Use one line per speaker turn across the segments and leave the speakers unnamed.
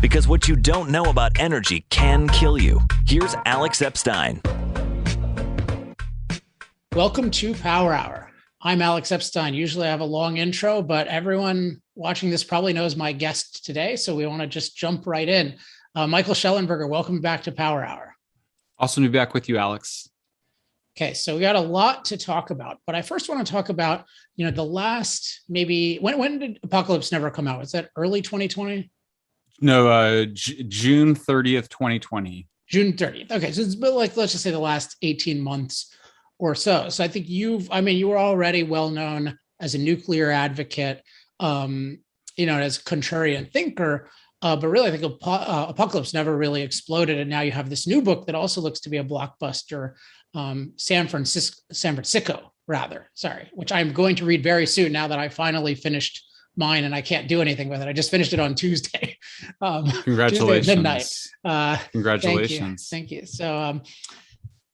Because what you don't know about energy can kill you. Here's Alex Epstein.
Welcome to Power Hour. I'm Alex Epstein. Usually I have a long intro, but everyone watching this probably knows my guest today, so we want to just jump right in. Michael Shellenberger, welcome back to Power Hour.
Awesome to be back with you, Alex.
Okay, so we got a lot to talk about, but I first want to talk about, the last maybe, when did Apocalypse Never come out? Was that early 2020?
No, June 30th, 2020.
June 30th. Okay, so it's been like, let's just say the last 18 months or so. So I think you were already well known as a nuclear advocate, as a contrarian thinker, but really I think Apocalypse Never really exploded. And now you have this new book that also looks to be a blockbuster, San Fransicko, which I'm going to read very soon now that I finally finished mine and I can't do anything with it. I just finished it on Tuesday.
Congratulations.
Tuesday midnight.
Congratulations.
Thank you. So,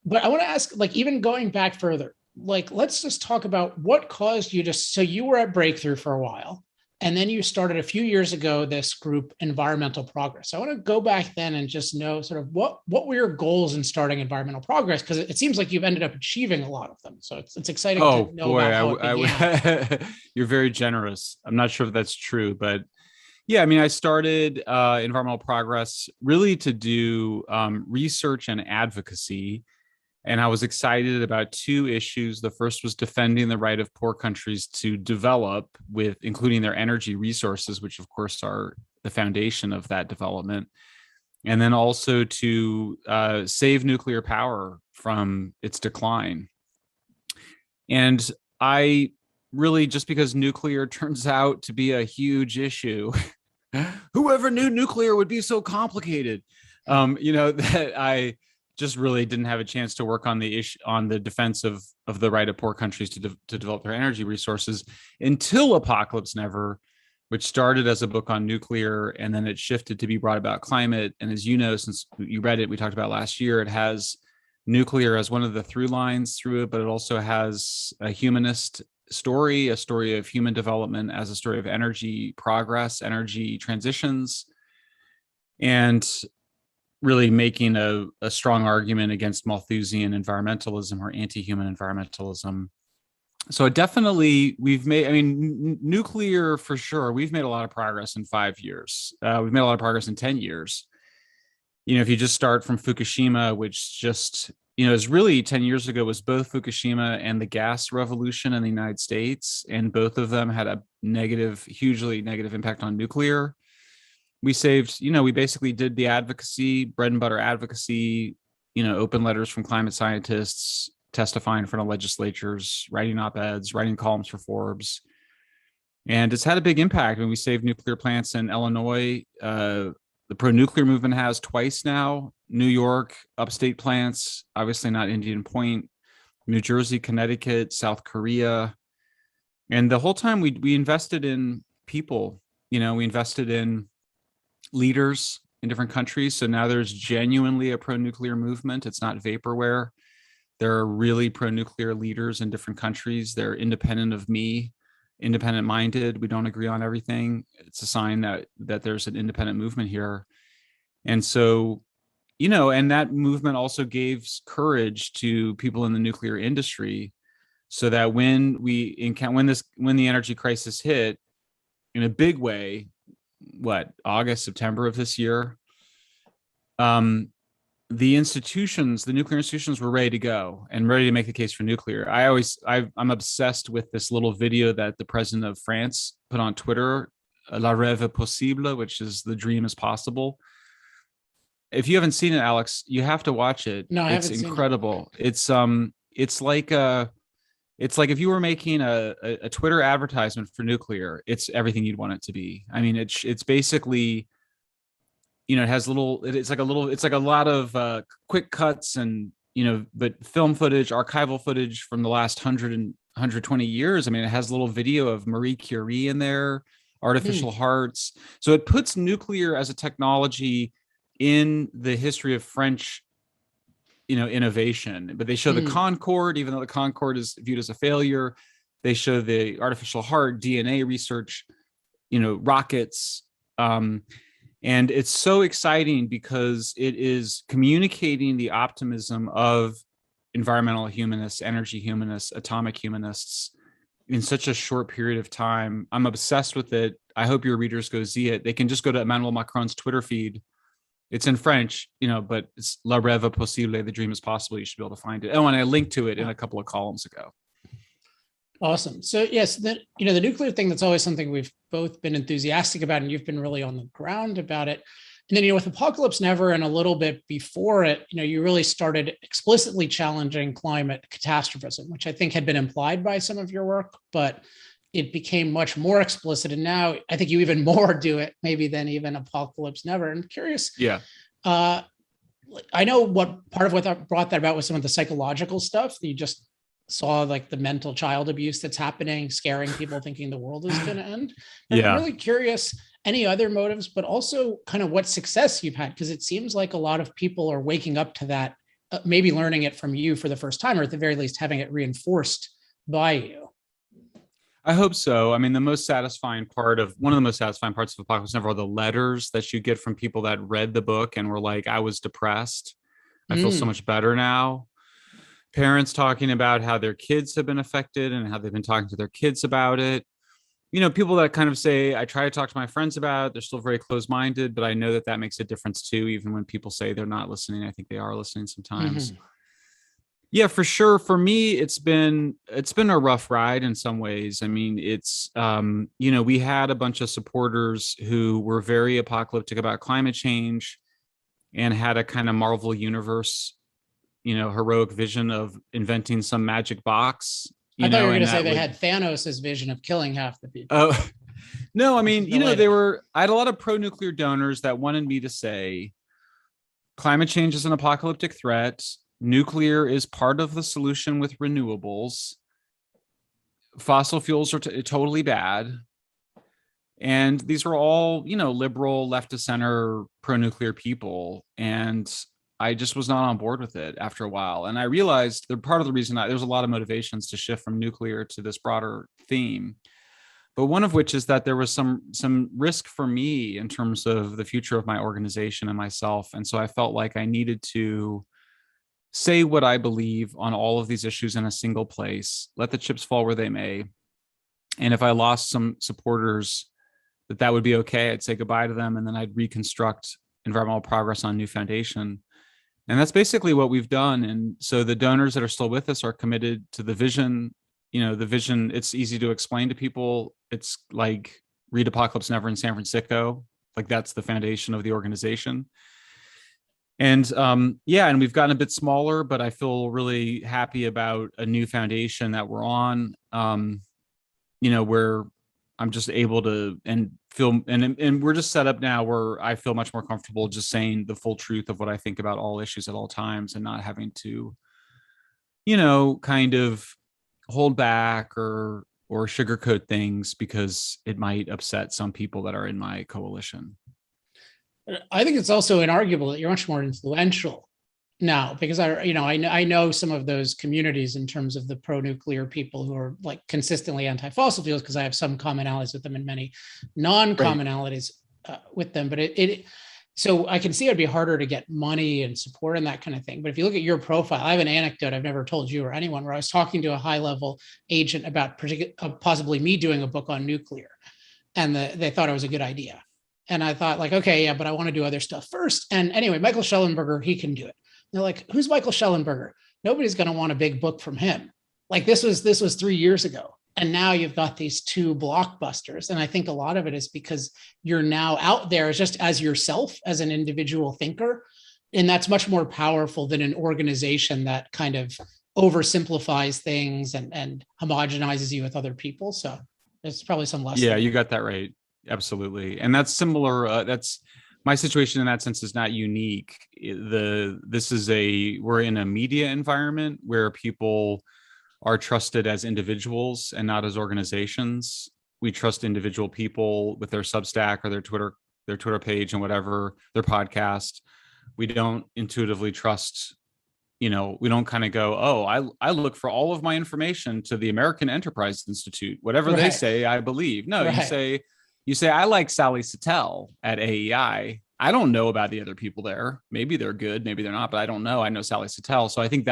but I want to ask, even going back further, let's just talk about what caused you so you were at Breakthrough for a while, and then you started a few years ago, this group, Environmental Progress. So I want to go back then and just know sort of what were your goals in starting Environmental Progress? Because it seems like you've ended up achieving a lot of them. So it's exciting to know about how it began.
You're very generous. I'm not sure if that's true, but yeah, I started Environmental Progress really to do research and advocacy. And I was excited about two issues. The first was defending the right of poor countries to develop, with including their energy resources, which of course are the foundation of that development. And then also to save nuclear power from its decline. And I really, just because nuclear turns out to be a huge issue, whoever knew nuclear would be so complicated, that I just really didn't have a chance to work on the issue, on the defense of the right of poor countries to develop their energy resources until Apocalypse Never, which started as a book on nuclear, and then it shifted to be brought about climate. And as you know, since you read it, we talked about last year, it has nuclear as one of the through lines through it, but it also has a humanist story, a story of human development as a story of energy progress, energy transitions, and really making a strong argument against Malthusian environmentalism or anti-human environmentalism. So definitely nuclear for sure, we've made a lot of progress in 5 years. We've made a lot of progress in 10 years. If you just start from Fukushima, which just, is really 10 years ago, was both Fukushima and the gas revolution in the United States. And both of them had a hugely negative impact on nuclear. We saved, we basically did the advocacy, bread and butter advocacy, open letters from climate scientists, testifying in front of legislatures, writing op-eds, writing columns for Forbes. And it's had a big impact. We saved nuclear plants in Illinois. The pro-nuclear movement has twice now. New York, upstate plants, obviously not Indian Point, New Jersey, Connecticut, South Korea. And the whole time we invested in people, we invested in leaders in different countries. So now there's genuinely a pro-nuclear movement. It's not vaporware. There are really pro-nuclear leaders in different countries. They're independent of me, independent-minded. We don't agree on everything. It's a sign that there's an independent movement here. And so, and that movement also gave courage to people in the nuclear industry, so that when the energy crisis hit in a big way, August, September of this year, the nuclear institutions were ready to go and ready to make the case for nuclear. I'm obsessed with this little video that the president of France put on Twitter, La Rêve est possible, which is the dream is possible. If you haven't seen it, Alex, you have to watch it.
No, I
it's
haven't
incredible. Seen it. It's like if you were making a Twitter advertisement for nuclear, it's everything you'd want it to be. It's basically, it has it's like a lot of quick cuts and, but film footage, archival footage from the last 120 years. It has a little video of Marie Curie in there, artificial hearts. So it puts nuclear as a technology in the history of French innovation. But they show the Concorde, even though the Concorde is viewed as a failure. They show the artificial heart, DNA research, rockets. And it's so exciting because it is communicating the optimism of environmental humanists, energy humanists, atomic humanists in such a short period of time. I'm obsessed with it. I hope your readers go see it. They can just go to Emmanuel Macron's Twitter feed. It's in French, but it's La Rêve est possible, the dream is possible. You should be able to find it. Oh, and I linked to it in a couple of columns ago.
Awesome. So yes, the nuclear thing, that's always something we've both been enthusiastic about, and you've been really on the ground about it. And then, with Apocalypse Never and a little bit before it, you really started explicitly challenging climate catastrophism, which I think had been implied by some of your work, but it became much more explicit. And now I think you even more do it maybe than even Apocalypse Never. I'm curious.
Yeah.
I know what part of what brought that about was some of the psychological stuff that you just saw, like the mental child abuse that's happening, scaring people, thinking the world is going to end. And I'm really curious, any other motives, but also kind of what success you've had, because it seems like a lot of people are waking up to that, maybe learning it from you for the first time, or at the very least having it reinforced by you.
I hope so. I mean, one of the most satisfying parts of Apocalypse Never are the letters that you get from people that read the book and were like, I was depressed. I feel so much better now. Parents talking about how their kids have been affected and how they've been talking to their kids about it. People that kind of say, I try to talk to my friends about it. They're still very closed-minded, but I know that makes a difference too. Even when people say they're not listening, I think they are listening sometimes. Mm-hmm. Yeah, for sure. For me, it's been a rough ride in some ways. I mean, it's, we had a bunch of supporters who were very apocalyptic about climate change and had a kind of Marvel universe, heroic vision of inventing some magic box.
I thought you were going to say they had Thanos' vision of killing half the people.
Oh, no, I mean, I had a lot of pro-nuclear donors that wanted me to say climate change is an apocalyptic threat. Nuclear is part of the solution with renewables. Fossil fuels are totally bad. And these were all, liberal, left to center, pro-nuclear people. And I just was not on board with it after a while. And I realized that part of the reason there's a lot of motivations to shift from nuclear to this broader theme. But one of which is that there was some risk for me in terms of the future of my organization and myself. And so I felt like I needed to say what I believe on all of these issues in a single place, let the chips fall where they may. And if I lost some supporters, that would be okay. I'd say goodbye to them, and then I'd reconstruct environmental progress on new foundation. And that's basically what we've done. And so the donors that are still with us are committed to the vision. The vision, it's easy to explain to people. It's like read Apocalypse Never in San Francisco. Like that's the foundation of the organization. And and we've gotten a bit smaller, but I feel really happy about a new foundation that we're on, where I'm just able to and we're just set up now where I feel much more comfortable just saying the full truth of what I think about all issues at all times and not having to, kind of hold back or sugarcoat things because it might upset some people that are in my coalition.
I think it's also inarguable that you're much more influential now, because I know some of those communities in terms of the pro-nuclear people who are like consistently anti-fossil fuels, because I have some commonalities with them and many non-commonalities with them. But so I can see it'd be harder to get money and support and that kind of thing. But if you look at your profile, I have an anecdote I've never told you or anyone, where I was talking to a high-level agent about possibly me doing a book on nuclear, and they thought it was a good idea. And I thought like, okay, yeah, but I want to do other stuff first. And anyway, Michael Shellenberger, he can do it. They're like, who's Michael Shellenberger? Nobody's going to want a big book from him. Like this was 3 years ago. And now you've got these two blockbusters. And I think a lot of it is because you're now out there just as yourself, as an individual thinker. And that's much more powerful than an organization that kind of oversimplifies things and homogenizes you with other people. So there's probably some lesson.
Yeah, you got that right. Absolutely. And that's similar. That's my situation in that sense is not unique. We're in a media environment where people are trusted as individuals and not as organizations. We trust individual people with their Substack or their Twitter page and whatever, their podcast. We don't intuitively trust, we don't kind of go, oh, I look for all of my information to the American Enterprise Institute, whatever they say, I believe. No, you say, you say, I like Sally Satel at AEI. I don't know about the other people there. Maybe they're good, maybe they're not, but I don't know. I know Sally Satel. So I think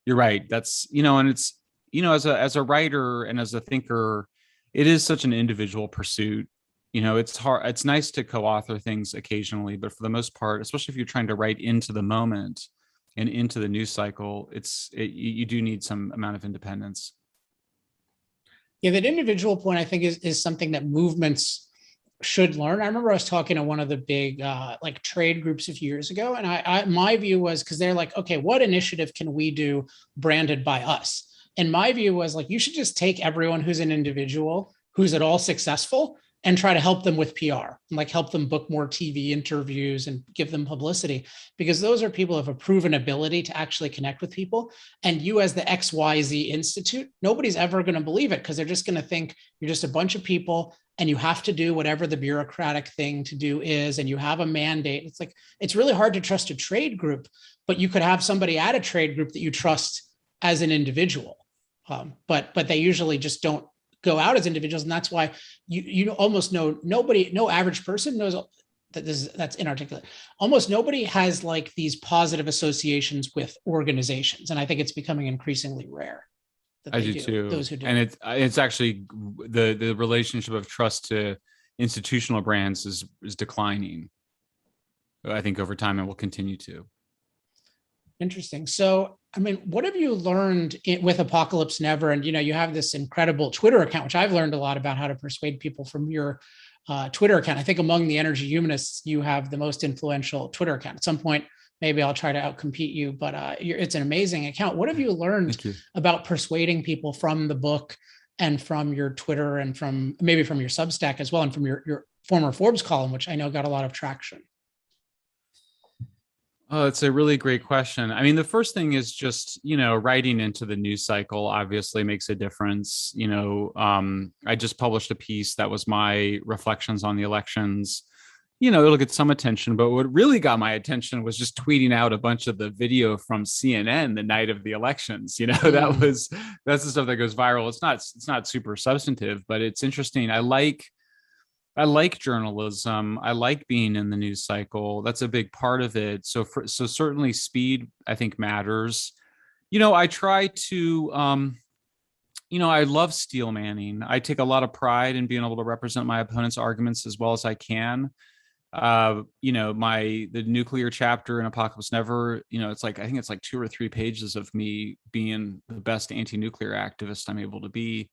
you're right. That's, and it's, as a writer and as a thinker, it is such an individual pursuit. It's hard. It's nice to co-author things occasionally, but for the most part, especially if you're trying to write into the moment and into the news cycle, you do need some amount of independence.
Yeah, that individual point, I think, is something that movements should learn. I remember I was talking to one of the big like trade groups a few years ago, and my view was, because they're like, okay, what initiative can we do branded by us? And my view was like, you should just take everyone who's an individual, who's at all successful, and try to help them with PR, and like help them book more TV interviews and give them publicity, because those are people who have a proven ability to actually connect with people. And you, as the XYZ Institute, nobody's ever going to believe it, because they're just going to think you're just a bunch of people and you have to do whatever the bureaucratic thing to do is, and you have a mandate. It's like, it's really hard to trust a trade group, but you could have somebody at a trade group that you trust as an individual. But they usually just don't go out as individuals, and that's why you almost know nobody, no average person knows that that's inarticulate. Almost nobody has like these positive associations with organizations, and I think it's becoming increasingly rare.
I do too.
Those who do,
and it's actually the relationship of trust to institutional brands is declining, I think, over time, and will continue to.
Interesting. So, I mean, what have you learned with Apocalypse Never? And, you have this incredible Twitter account, which I've learned a lot about how to persuade people from your Twitter account. I think among the energy humanists, you have the most influential Twitter account. At some point, maybe I'll try to outcompete you, but it's an amazing account. What have you learned about persuading people from the book and from your Twitter and from maybe from your Substack as well, and from your former Forbes column, which I know got a lot of traction?
Oh, it's a really great question. I mean, the first thing is just, writing into the news cycle obviously makes a difference. I just published a piece that was my reflections on the elections. It'll get some attention, but what really got my attention was just tweeting out a bunch of the video from CNN the night of the elections. That's the stuff that goes viral. It's not super substantive, but it's interesting. I like journalism. I like being in the news cycle. That's a big part of it. So certainly speed, I think, matters. I try to, I love steel manning. I take a lot of pride in being able to represent my opponent's arguments as well as I can. The nuclear chapter in Apocalypse Never, I think it's like 2 or 3 pages of me being the best anti-nuclear activist I'm able to be.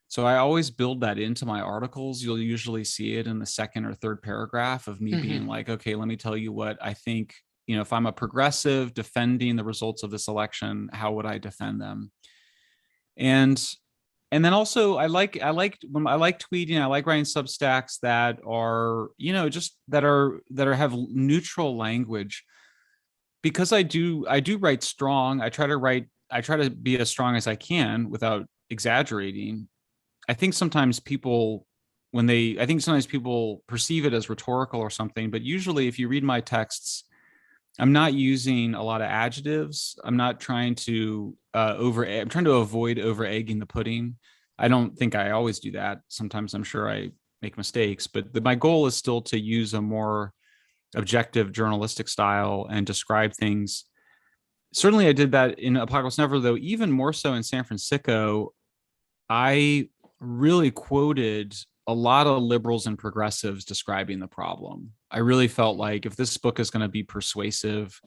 So I always build that into my articles. You'll usually see it in the second or third paragraph of me being like, okay, let me tell you what I think, if I'm a progressive defending the results of this election, how would I defend them? And then also I like tweeting. I like writing Substacks that are, that have neutral language, because I do write strong. I try to be as strong as I can without exaggerating. I think sometimes people perceive it as rhetorical or something, but usually if you read my texts, I'm not using a lot of adjectives. I'm not trying to I'm trying to avoid over egging the pudding. I don't think I always do that. Sometimes I'm sure I make mistakes, but my goal is still to use a more objective journalistic style and describe things. Certainly I did that in Apocalypse Never, though even more so in Fransicko. I really quoted a lot of liberals and progressives describing the problem. I really felt like if this book is going to be persuasive,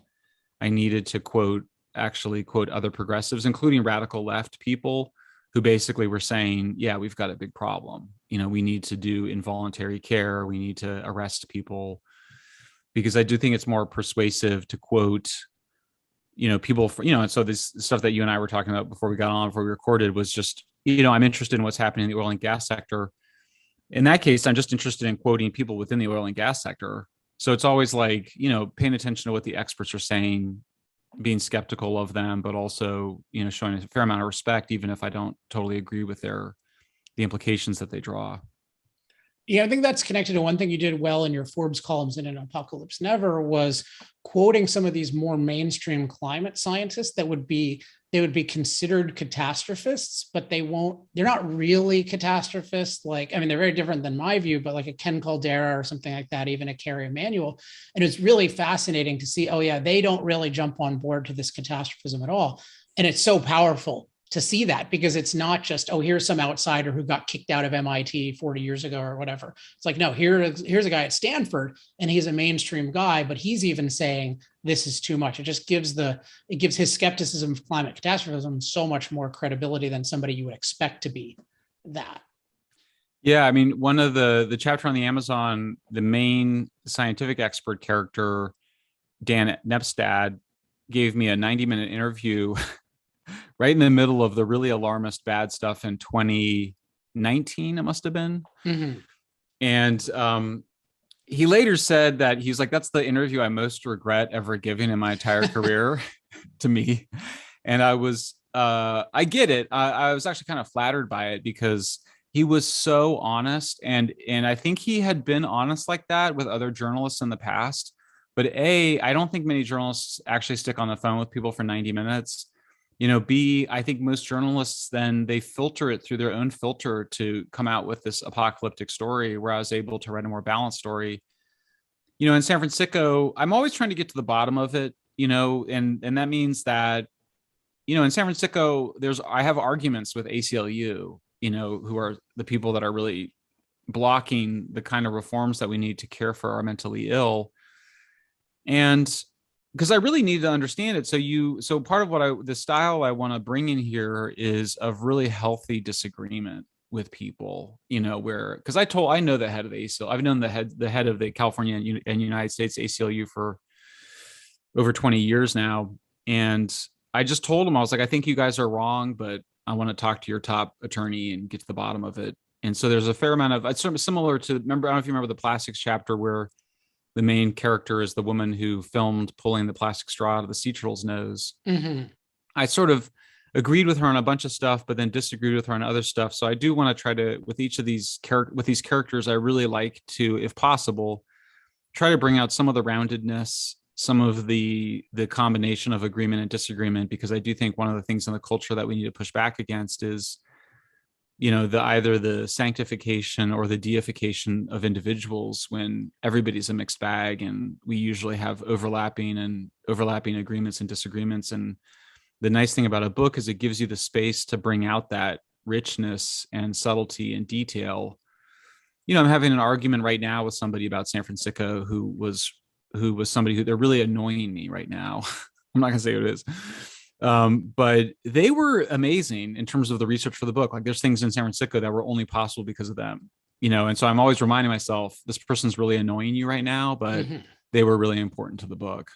I needed to quote other progressives, including radical left people who basically were saying, yeah, we've got a big problem. We need to do involuntary care. We need to arrest people, because I do think it's more persuasive to quote, people, and so this stuff that you and I were talking about before we recorded was just, I'm interested in what's happening in the oil and gas sector. In that case, I'm just interested in quoting people within the oil and gas sector. So it's always like, paying attention to what the experts are saying, being skeptical of them, but also, showing a fair amount of respect, even if I don't totally agree with the implications that they draw.
Yeah, I think that's connected to one thing you did well in your Forbes columns in An Apocalypse Never was quoting some of these more mainstream climate scientists that they would be considered catastrophists, but they're not really catastrophists. Like, I mean, they're very different than my view, but like a Ken Caldera or something like that, even a Kerry Emanuel. And it's really fascinating to see, oh yeah, they don't really jump on board to this catastrophism at all. And it's so powerful to see that, because it's not just, oh, here's some outsider who got kicked out of MIT 40 years ago or whatever. It's like, no, here's a guy at Stanford and he's a mainstream guy, but he's even saying this is too much. It just gives his skepticism of climate catastrophism so much more credibility than somebody you would expect to be that.
Yeah, I mean, one of the chapter on the Amazon, the main scientific expert character, Dan Nepstad, gave me a 90-minute interview right in the middle of the really alarmist bad stuff in 2019, it must have been.
Mm-hmm.
And he later said that he's like, that's the interview I most regret ever giving in my entire career to me. And I get it. I was actually kind of flattered by it because he was so honest. And I think he had been honest like that with other journalists in the past. But I don't think many journalists actually stick on the phone with people for 90 minutes. B, I think most journalists then they filter it through their own filter to come out with this apocalyptic story, where I was able to write a more balanced story. In San Fransicko, I'm always trying to get to the bottom of it, and that means that, in San Fransicko, I have arguments with ACLU, who are the people that are really blocking the kind of reforms that we need to care for our mentally ill. And because I really need to understand it. So part of the style I want to bring in here is of really healthy disagreement with people, because I know the head of the ACLU. I've known the head of the California and United States ACLU for over 20 years now. And I just told him, I was like, I think you guys are wrong, but I want to talk to your top attorney and get to the bottom of it. And so there's a fair amount of, it's sort of similar to, I don't know if you remember the plastics chapter where the main character is the woman who filmed pulling the plastic straw out of the sea turtle's nose.
Mm-hmm.
I sort of agreed with her on a bunch of stuff, but then disagreed with her on other stuff. So I do want to try to, with each of these characters, I really like to, if possible, try to bring out some of the roundedness, some of the combination of agreement and disagreement, because I do think one of the things in the culture that we need to push back against is, either the sanctification or the deification of individuals, when everybody's a mixed bag and we usually have overlapping agreements and disagreements. And the nice thing about a book is it gives you the space to bring out that richness and subtlety and detail. I'm having an argument right now with somebody about San Fransicko who was somebody who they're really annoying me right now. I'm not gonna say who it is. But they were amazing in terms of the research for the book. Like there's things in San Fransicko that were only possible because of them, and so I'm always reminding myself, this person's really annoying you right now, but mm-hmm. They were really important to the book.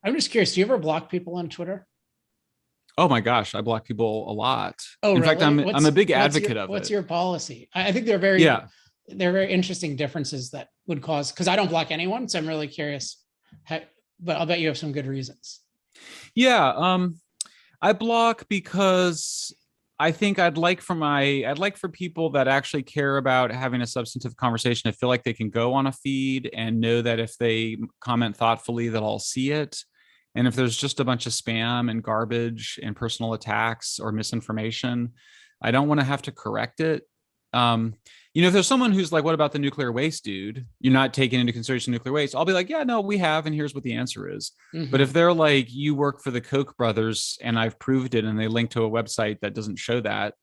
I'm just curious, do you ever block people on Twitter?
Oh my gosh, I block people a lot.
Oh,
in
really?
fact, I'm a big advocate of it.
What's your policy? I think they're very interesting differences that would cause, because I don't block anyone, so I'm really curious. But I'll bet you have some good reasons.
Yeah, I block because I think I'd like for people that actually care about having a substantive conversation to feel like they can go on a feed and know that if they comment thoughtfully that I'll see it. And if there's just a bunch of spam and garbage and personal attacks or misinformation, I don't want to have to correct it. If there's someone who's like, what about the nuclear waste, dude? You're not taking into consideration nuclear waste. I'll be like, yeah, no, we have. And here's what the answer is. Mm-hmm. But if they're like, you work for the Koch brothers and I've proved it, and they link to a website that doesn't show that,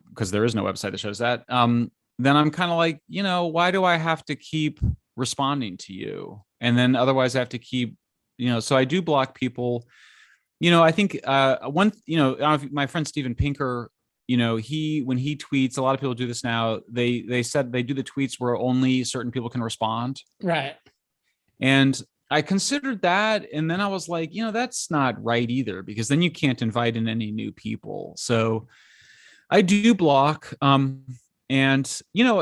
because there is no website that shows that, then I'm kind of like, why do I have to keep responding to you? And then otherwise I have to keep, so I do block people. I think my friend Steven Pinker, when he tweets, a lot of people do this now. They said they do the tweets where only certain people can respond.
Right.
And I considered that. And then I was like, that's not right either, because then you can't invite in any new people. So I do block. And,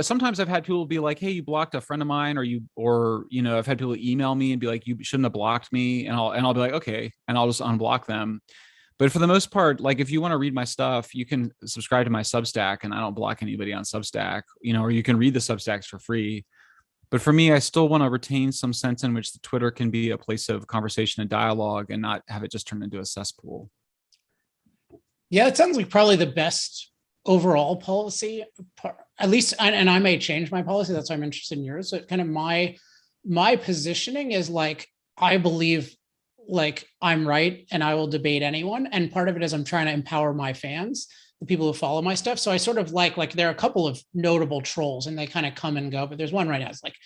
sometimes I've had people be like, hey, you blocked a friend of mine, or I've had people email me and be like, you shouldn't have blocked me. And I'll be like, okay. And I'll just unblock them. But for the most part, like if you want to read my stuff, you can subscribe to my Substack, and I don't block anybody on Substack, or you can read the Substacks for free. But for me, I still want to retain some sense in which the Twitter can be a place of conversation and dialogue and not have it just turn into a cesspool.
Yeah, it sounds like probably the best overall policy, at least, and I may change my policy. That's why I'm interested in yours. So kind of my positioning is like, I believe like I'm right and I will debate anyone. And part of it is I'm trying to empower my fans, the people who follow my stuff. So I sort of like there are a couple of notable trolls and they kind of come and go, but there's one right now that's like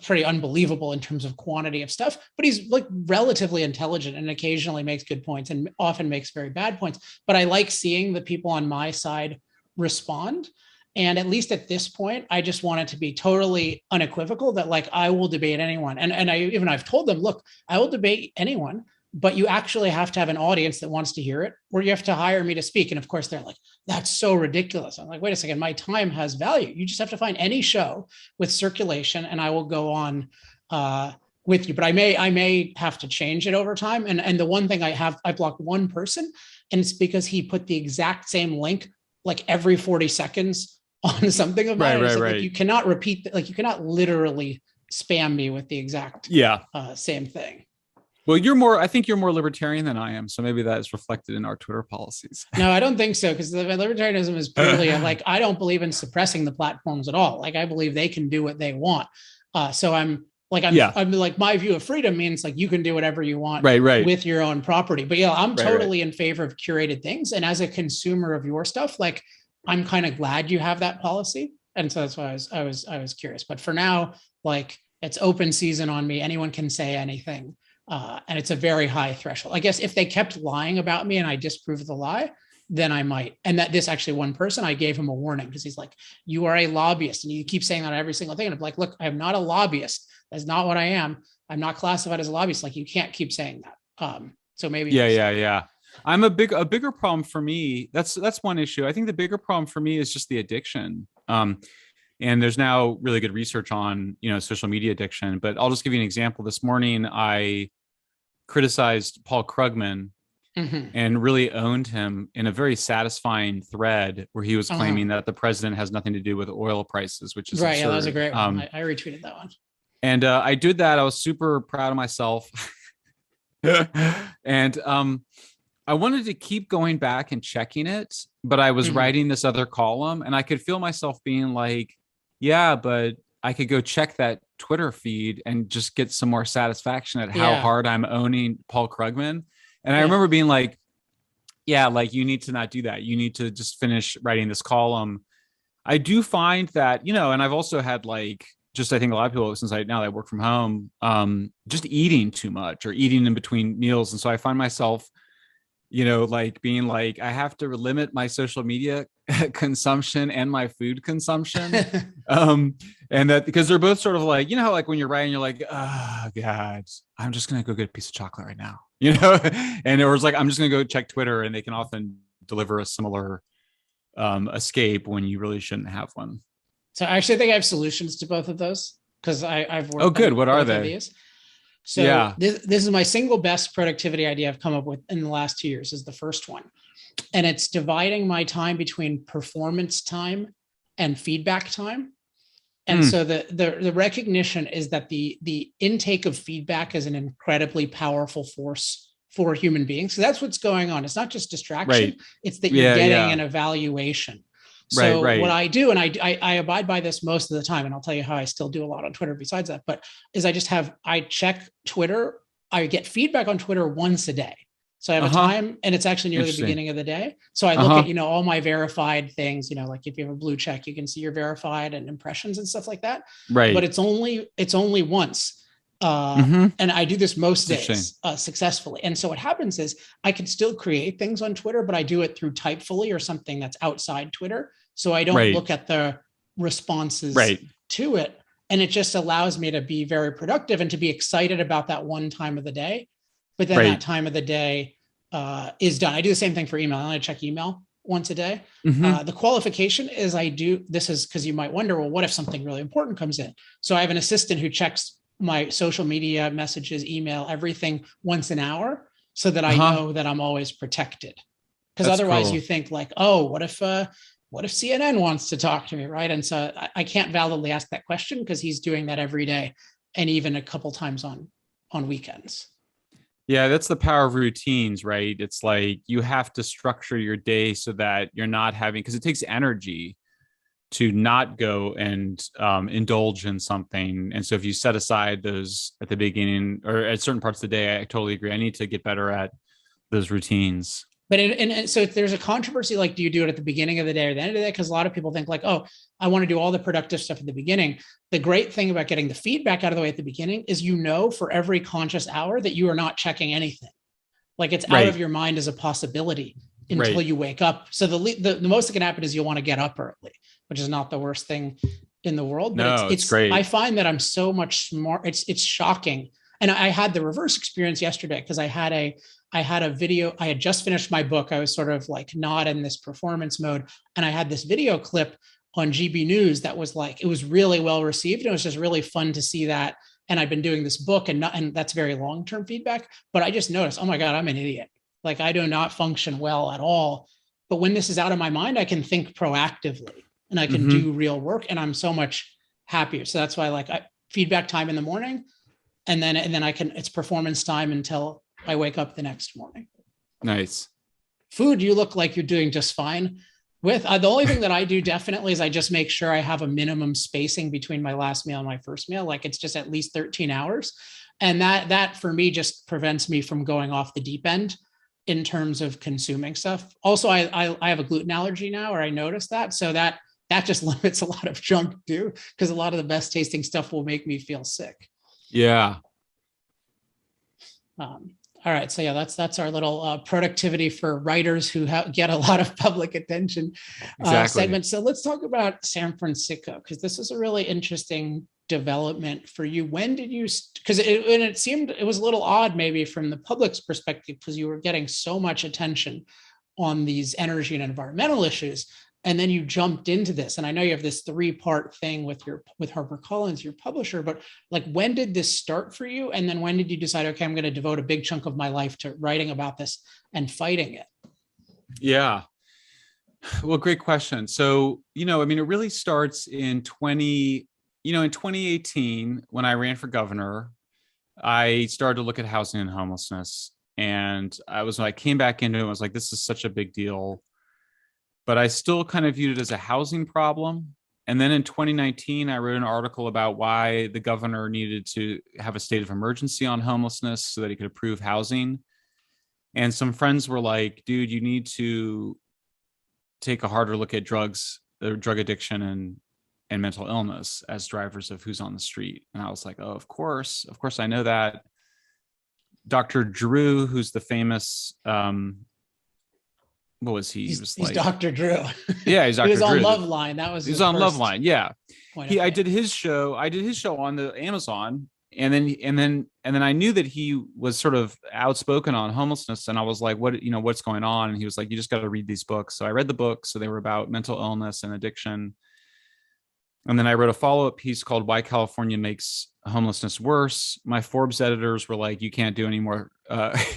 pretty unbelievable in terms of quantity of stuff, but he's like relatively intelligent and occasionally makes good points and often makes very bad points. But I like seeing the people on my side respond. And at least at this point, I just want it to be totally unequivocal that like, I will debate anyone. And I've told them, look, I will debate anyone, but you actually have to have an audience that wants to hear it, or you have to hire me to speak. And of course they're like, that's so ridiculous. I'm like, wait a second, my time has value. You just have to find any show with circulation and I will go on with you. But I may have to change it over time. And the one thing I blocked one person, and it's because he put the exact same link like every 40 seconds on something of mine. Right. Like, you cannot repeat, like you cannot literally spam me with the exact same thing.
Well, I think you're more libertarian than I am. So maybe that is reflected in our Twitter policies.
No, I don't think so. Because the libertarianism is purely like, I don't believe in suppressing the platforms at all. Like I believe they can do what they want. So I'm like, my view of freedom means like, you can do whatever you want with your own property. But yeah, I'm totally in favor of curated things. And as a consumer of your stuff, like I'm kind of glad you have that policy. And so that's why I was curious. But for now, like it's open season on me. Anyone can say anything. And it's a very high threshold. I guess if they kept lying about me and I disproved the lie, then I might. And that this actually one person, I gave him a warning because he's like, you are a lobbyist and you keep saying that every single thing. And I'm like, look, I'm not a lobbyist. That's not what I am. I'm not classified as a lobbyist. Like you can't keep saying that. So maybe.
Yeah. I'm a bigger problem for me. That's one issue. I think the bigger problem for me is just the addiction. And there's now really good research on, social media addiction, but I'll just give you an example. This morning, I criticized Paul Krugman and really owned him in a very satisfying thread where he was claiming that the president has nothing to do with oil prices, which is
right.
absurd.
Yeah, that was a great one. I retweeted that one.
And I did that. I was super proud of myself. And I wanted to keep going back and checking it, but I was writing this other column and I could feel myself being like, yeah, but I could go check that Twitter feed and just get some more satisfaction at how hard I'm owning Paul Krugman. And I remember being like, yeah, like you need to not do that. You need to just finish writing this column. I do find that, and I've also had like, just, I think a lot of people, since now that I work from home, just eating too much or eating in between meals. And so I find myself, like being like, I have to limit my social media consumption and my food consumption. And that because they're both sort of like, how like when you're writing, you're like, oh God, I'm just going to go get a piece of chocolate right now, and it was like, I'm just going to go check Twitter, and they can often deliver a similar escape when you really shouldn't have one.
So I actually think I have solutions to both of those because I've worked.
Oh, good. What are they?
So this is my single best productivity idea I've come up with in the last 2 years is the first one. And it's dividing my time between performance time and feedback time. And so the recognition is that the intake of feedback is an incredibly powerful force for human beings. So that's what's going on. It's not just distraction. Right. It's that you're getting an evaluation. So what I do, and I abide by this most of the time, and I'll tell you how I still do a lot on Twitter besides that, but is I check Twitter. I get feedback on Twitter once a day. So I have a time, and it's actually near the beginning of the day. So I look at, all my verified things, like if you have a blue check, you can see your verified and impressions and stuff like that. Right. But it's only once. And I do this most days successfully. And so what happens is I can still create things on Twitter, but I do it through Typefully or something that's outside Twitter. So I don't look at the responses to it. And it just allows me to be very productive and to be excited about that one time of the day. But then that time of the day is done. I do the same thing for email. I only check email once a day. The qualification is this is because you might wonder, well, what if something really important comes in? So I have an assistant who checks my social media messages, email, everything once an hour. so that I know that I'm always protected. Because otherwise you think like, oh, what if CNN wants to talk to me, right? And so I can't validly ask that question because he's doing that every day and even a couple times on weekends.
Yeah, that's the power of routines, right? It's like you have to structure your day so that you're not having, because it takes energy to not go and indulge in something. And so if you set aside those at the beginning or at certain parts of the day, I totally agree. I need to get better at those routines.
But and so there's a controversy, like, do you do it at the beginning of the day or the end of the day? Because a lot of people think like, oh, I want to do all the productive stuff at the beginning. The great thing about getting the feedback out of the way at the beginning is, for every conscious hour that you are not checking anything. Like it's out of your mind as a possibility until you wake up. So the most that can happen is you'll want to get up early, which is not the worst thing in the world. But it's great. I find that I'm so much smart. It's shocking. And I had the reverse experience yesterday because I had a video. I had just finished my book. I was sort of like not in this performance mode. And I had this video clip on GB News that was like, it was really well received. It was just really fun to see that. And I've been doing this book and that's very long-term feedback, but I just noticed, oh my God, I'm an idiot. Like I do not function well at all. But when this is out of my mind, I can think proactively and I can do real work and I'm so much happier. So that's why feedback time in the morning. And then it's performance time until I wake up the next morning.
Nice.
Food, you look like you're doing just fine with. The only thing that I do definitely is I just make sure I have a minimum spacing between my last meal and my first meal. Like it's just at least 13 hours. And that for me just prevents me from going off the deep end in terms of consuming stuff. Also, I have a gluten allergy now, or I noticed that. So that just limits a lot of junk too, because a lot of the best tasting stuff will make me feel sick.
Yeah.
All right. So yeah, that's our little productivity for writers who get a lot of public attention segment. So let's talk about San Fransicko, because this is a really interesting development for you. When did you, because it seemed it was a little odd maybe from the public's perspective, because you were getting so much attention on these energy and environmental issues. And then you jumped into this. And I know you have this 3-part thing with HarperCollins, your publisher, but like, when did this start for you? And then when did you decide, okay, I'm going to devote a big chunk of my life to writing about this and fighting it?
Yeah. Well, great question. So, it really starts in 2018, when I ran for governor, I started to look at housing and homelessness. And when I came back into it, I was like, this is such a big deal. But I still kind of viewed it as a housing problem. And then in 2019, I wrote an article about why the governor needed to have a state of emergency on homelessness so that he could approve housing. And some friends were like, dude, you need to take a harder look at drugs, drug addiction and mental illness as drivers of who's on the street. And I was like, oh, of course I know that. Dr. Drew, who's the famous, what was he?
He's Dr. Drew.
Yeah, he's Dr. Drew.
He was on Loveline.
He was on Loveline. Yeah. I did his show on the Amazon. And then I knew that he was sort of outspoken on homelessness. And I was like, what's going on? And he was like, you just got to read these books. So I read the books. So they were about mental illness and addiction. And then I wrote a follow-up piece called Why California Makes Homelessness Worse. My Forbes editors were like, you can't do any more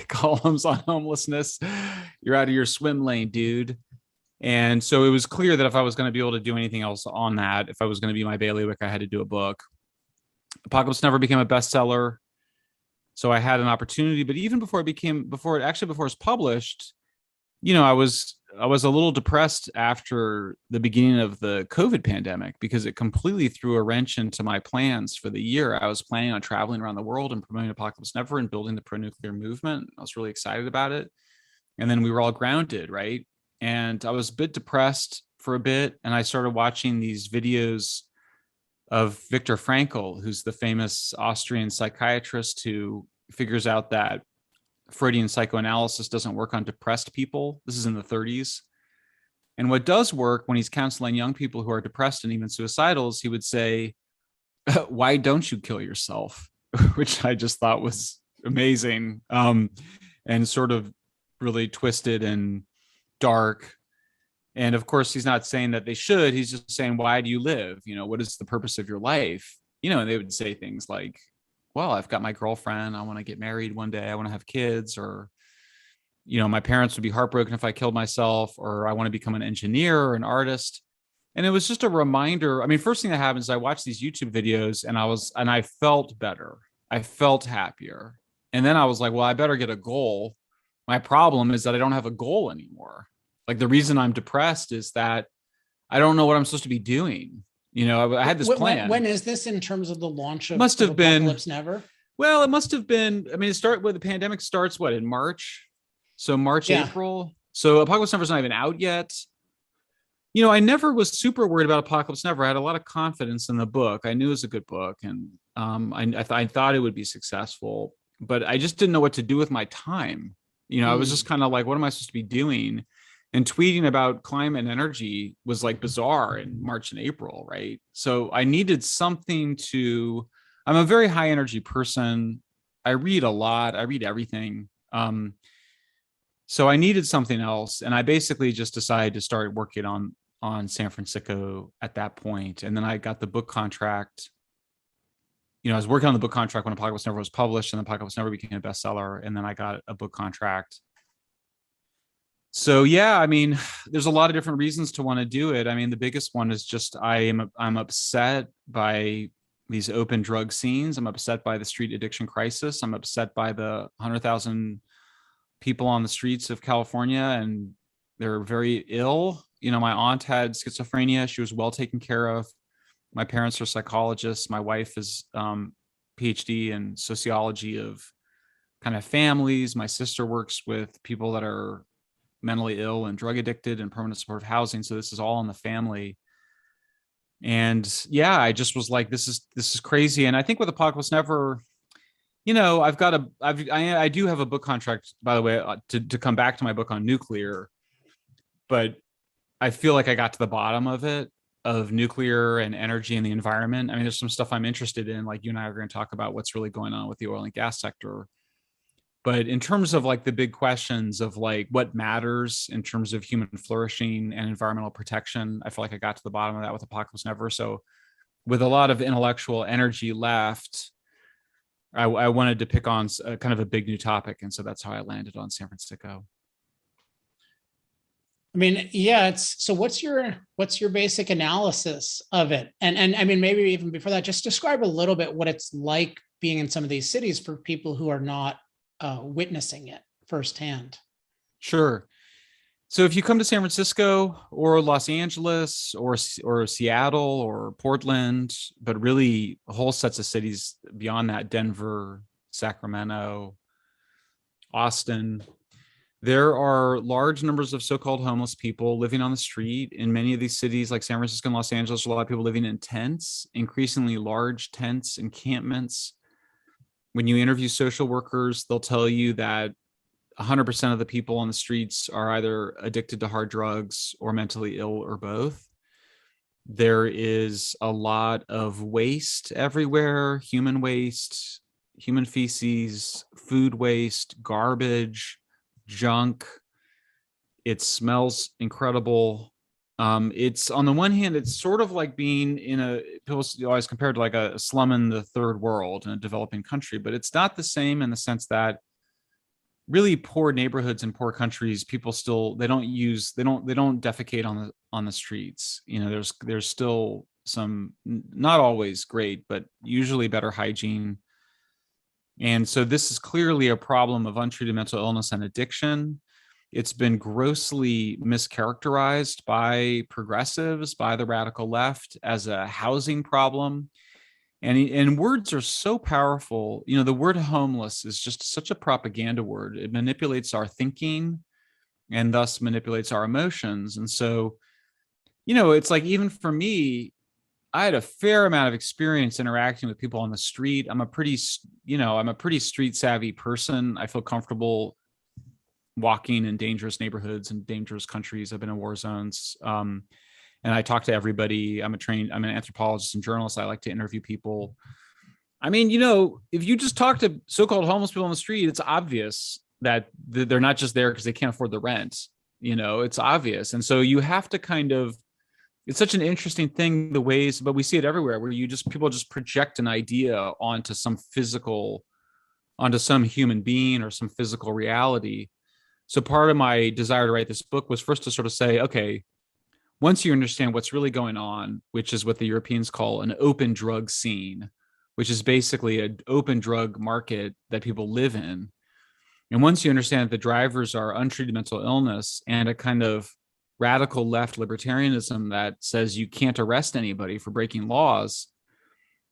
columns on homelessness. You're out of your swim lane, dude. And so it was clear that if I was going to be able to do anything else on that, if I was going to be my bailiwick, I had to do a book. Apocalypse Never became a bestseller. So I had an opportunity, but even before it was published, I was a little depressed after the beginning of the COVID pandemic, because it completely threw a wrench into my plans for the year. I was planning on traveling around the world and promoting Apocalypse Never and building the pro-nuclear movement. I was really excited about it. And then we were all grounded, right? And I was a bit depressed for a bit. And I started watching these videos of Viktor Frankl, who's the famous Austrian psychiatrist who figures out that Freudian psychoanalysis doesn't work on depressed people. This is in the 30s. And what does work when he's counseling young people who are depressed and even suicidal is he would say, why don't you kill yourself? Which I just thought was amazing, and sort of really twisted and dark. And of course, he's not saying that they should. He's just saying, why do you live? What is the purpose of your life? And they would say things like, well, I've got my girlfriend. I want to get married one day. I want to have kids. Or, my parents would be heartbroken if I killed myself, or I want to become an engineer or an artist. And it was just a reminder. I mean, first thing that happens is I watched these YouTube videos and I felt better. I felt happier. And then I was like, well, I better get a goal. My problem is that I don't have a goal anymore. Like, the reason I'm depressed is that I don't know what I'm supposed to be doing. I had this plan.
When is this in terms of the launch of
must have been
Apocalypse Never?
Well, it must have been. I mean, the pandemic starts in March. So March, April. So Apocalypse Never is not even out yet. I never was super worried about Apocalypse Never. I had a lot of confidence in the book. I knew it was a good book, and I thought it would be successful, but I just didn't know what to do with my time. I was just kind of like, what am I supposed to be doing? And tweeting about climate and energy was like bizarre in March and April, right? So I needed something I'm a very high energy person. I read a lot. I read everything. So I needed something else. And I basically just decided to start working on San Fransicko at that point. And then I got the book contract. I was working on the book contract when Apocalypse Never was published, and Apocalypse Never became a bestseller. And then I got a book contract. So yeah, I mean, there's a lot of different reasons to want to do it. I mean, the biggest one is just I'm upset by these open drug scenes. I'm upset by the street addiction crisis. I'm upset by the 100,000 people on the streets of California, and they're very ill. My aunt had schizophrenia. She was well taken care of. My parents are psychologists. My wife is PhD in sociology of kind of families. My sister works with people that are mentally ill and drug addicted and permanent supportive housing. So this is all in the family. And yeah, I just was like, this is crazy. And I think with Apocalypse Never, I do have a book contract, by the way, to come back to my book on nuclear, but I feel like I got to the bottom of nuclear and energy and the environment. I mean, there's some stuff I'm interested in, like you and I are going to talk about what's really going on with the oil and gas sector. But in terms of like the big questions of like what matters in terms of human flourishing and environmental protection, I feel like I got to the bottom of that with Apocalypse Never. So with a lot of intellectual energy left, I wanted to pick on kind of a big new topic. And so that's how I landed on San Fransicko.
I mean, yeah, so what's your basic analysis of it? And I mean, maybe even before that, just describe a little bit what it's like being in some of these cities for people who are not witnessing it firsthand.
Sure. So if you come to San Francisco or Los Angeles or Seattle or Portland, but really whole sets of cities beyond that, Denver, Sacramento, Austin, there are large numbers of so-called homeless people living on the street. In many of these cities like San Francisco and Los Angeles, a lot of people living in tents, increasingly large tents, encampments. When you interview social workers, they'll tell you that 100% of the people on the streets are either addicted to hard drugs or mentally ill or both. There is a lot of waste everywhere, human waste, human feces, food waste, garbage, junk. It smells incredible. It's, on the one hand, it's sort of like being people always compared to like a slum in the third world in a developing country, but it's not the same in the sense that really poor neighborhoods in poor countries, people still, they don't defecate on the streets. There's still some, not always great, but usually better hygiene. And so this is clearly a problem of untreated mental illness and addiction. It's been grossly mischaracterized by progressives, by the radical left, as a housing problem. And words are so powerful. The word homeless is just such a propaganda word. It manipulates our thinking and thus manipulates our emotions. And so, it's like, even for me, I had a fair amount of experience interacting with people on the street. I'm a pretty street savvy person. I feel comfortable walking in dangerous neighborhoods and dangerous countries. I've been in war zones. And I talk to everybody. I'm an anthropologist and journalist. I like to interview people. I mean, if you just talk to so-called homeless people on the street, it's obvious that they're not just there because they can't afford the rent. It's obvious. And so you have to it's such an interesting thing, the ways, but we see it everywhere where people just project an idea onto some human being or some physical reality. So part of my desire to write this book was first to sort of say, okay, once you understand what's really going on, which is what the Europeans call an open drug scene, which is basically an open drug market that people live in. And once you understand that the drivers are untreated mental illness and a kind of radical left libertarianism that says you can't arrest anybody for breaking laws,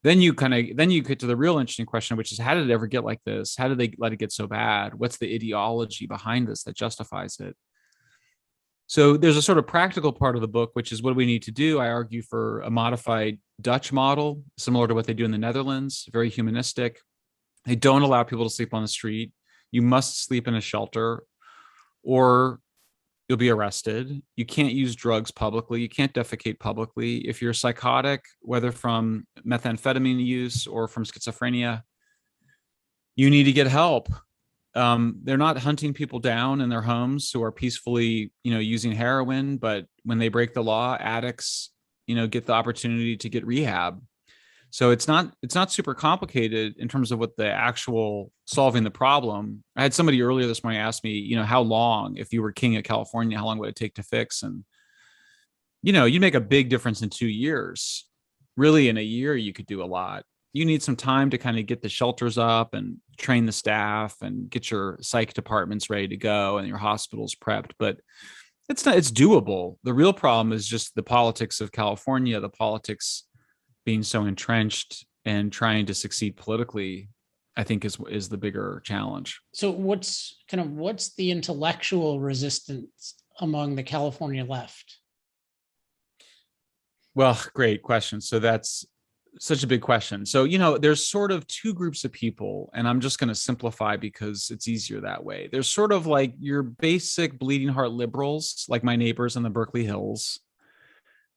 then you get to the real interesting question, which is, how did it ever get like this? How did they let it get so bad? What's the ideology behind this that justifies it? So there's a sort of practical part of the book, which is what do we need to do? I argue for a modified Dutch model, similar to what they do in the Netherlands, very humanistic. They don't allow people to sleep on the street. You must sleep in a shelter or you'll be arrested. You can't use drugs publicly. You can't defecate publicly. If you're psychotic, whether from methamphetamine use or from schizophrenia, you need to get help. They're not hunting people down in their homes who are peacefully, using heroin, but when they break the law, addicts, get the opportunity to get rehab. So it's not super complicated in terms of what the actual solving the problem. I had somebody earlier this morning ask me, how long, if you were king of California, how long would it take to fix? And, you'd make a big difference in 2 years. Really, in a year, you could do a lot. You need some time to kind of get the shelters up and train the staff and get your psych departments ready to go and your hospitals prepped. But it's doable. The real problem is just the politics of California, the politics being so entrenched and trying to succeed politically, I think is the bigger challenge.
So what's the intellectual resistance among the California left?
Well, great question. So that's such a big question. So, there's sort of two groups of people, and I'm just going to simplify because it's easier that way. There's sort of like your basic bleeding heart liberals, like my neighbors in the Berkeley Hills,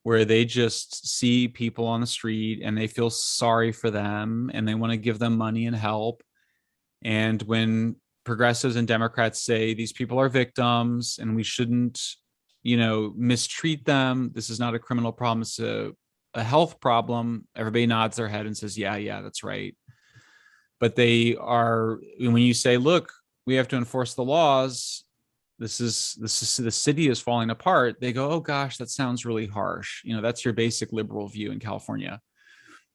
where they just see people on the street and they feel sorry for them and they want to give them money and help. And when progressives and Democrats say these people are victims and we shouldn't, mistreat them, this is not a criminal problem, it's a health problem, everybody nods their head and says, yeah, that's right. But when you say, look, we have to enforce the laws, the city is falling apart, they go, oh gosh, that sounds really harsh. That's your basic liberal view in California.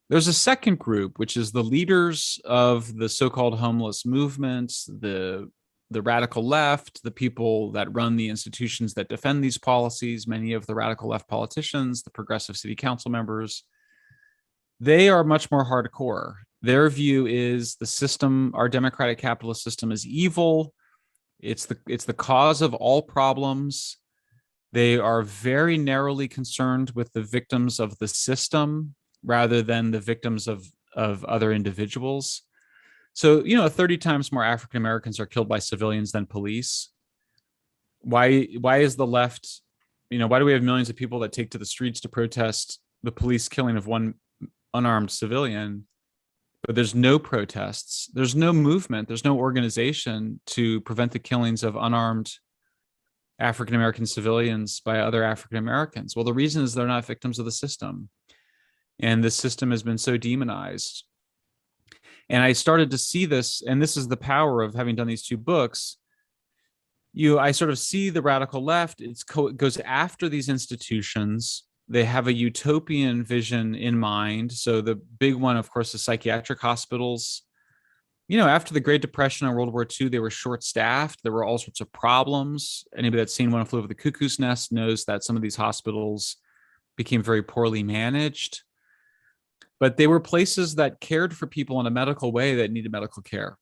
There's a second group, which is the leaders of the so-called homeless movements, the radical left, the people that run the institutions that defend these policies, many of the radical left politicians, the progressive city council members. They are much more hardcore. Their view is the system, our democratic capitalist system, is evil. It's the cause of all problems. They are very narrowly concerned with the victims of the system rather than the victims of other individuals. So, 30 times more African Americans are killed by civilians than police. Why is the left, why do we have millions of people that take to the streets to protest the police killing of one unarmed civilian? But there's no protests, there's no movement, there's no organization to prevent the killings of unarmed African-American civilians by other African Americans. Well, the reason is they're not victims of the system. And the system has been so demonized. And I started to see this, and this is the power of having done these two books. I sort of see the radical left, it goes after these institutions. They have a utopian vision in mind. So the big one, of course, is psychiatric hospitals. After the Great Depression and World War II, they were short-staffed. There were all sorts of problems. Anybody that's seen One Flew Over the Cuckoo's Nest knows that some of these hospitals became very poorly managed. But they were places that cared for people in a medical way that needed medical care.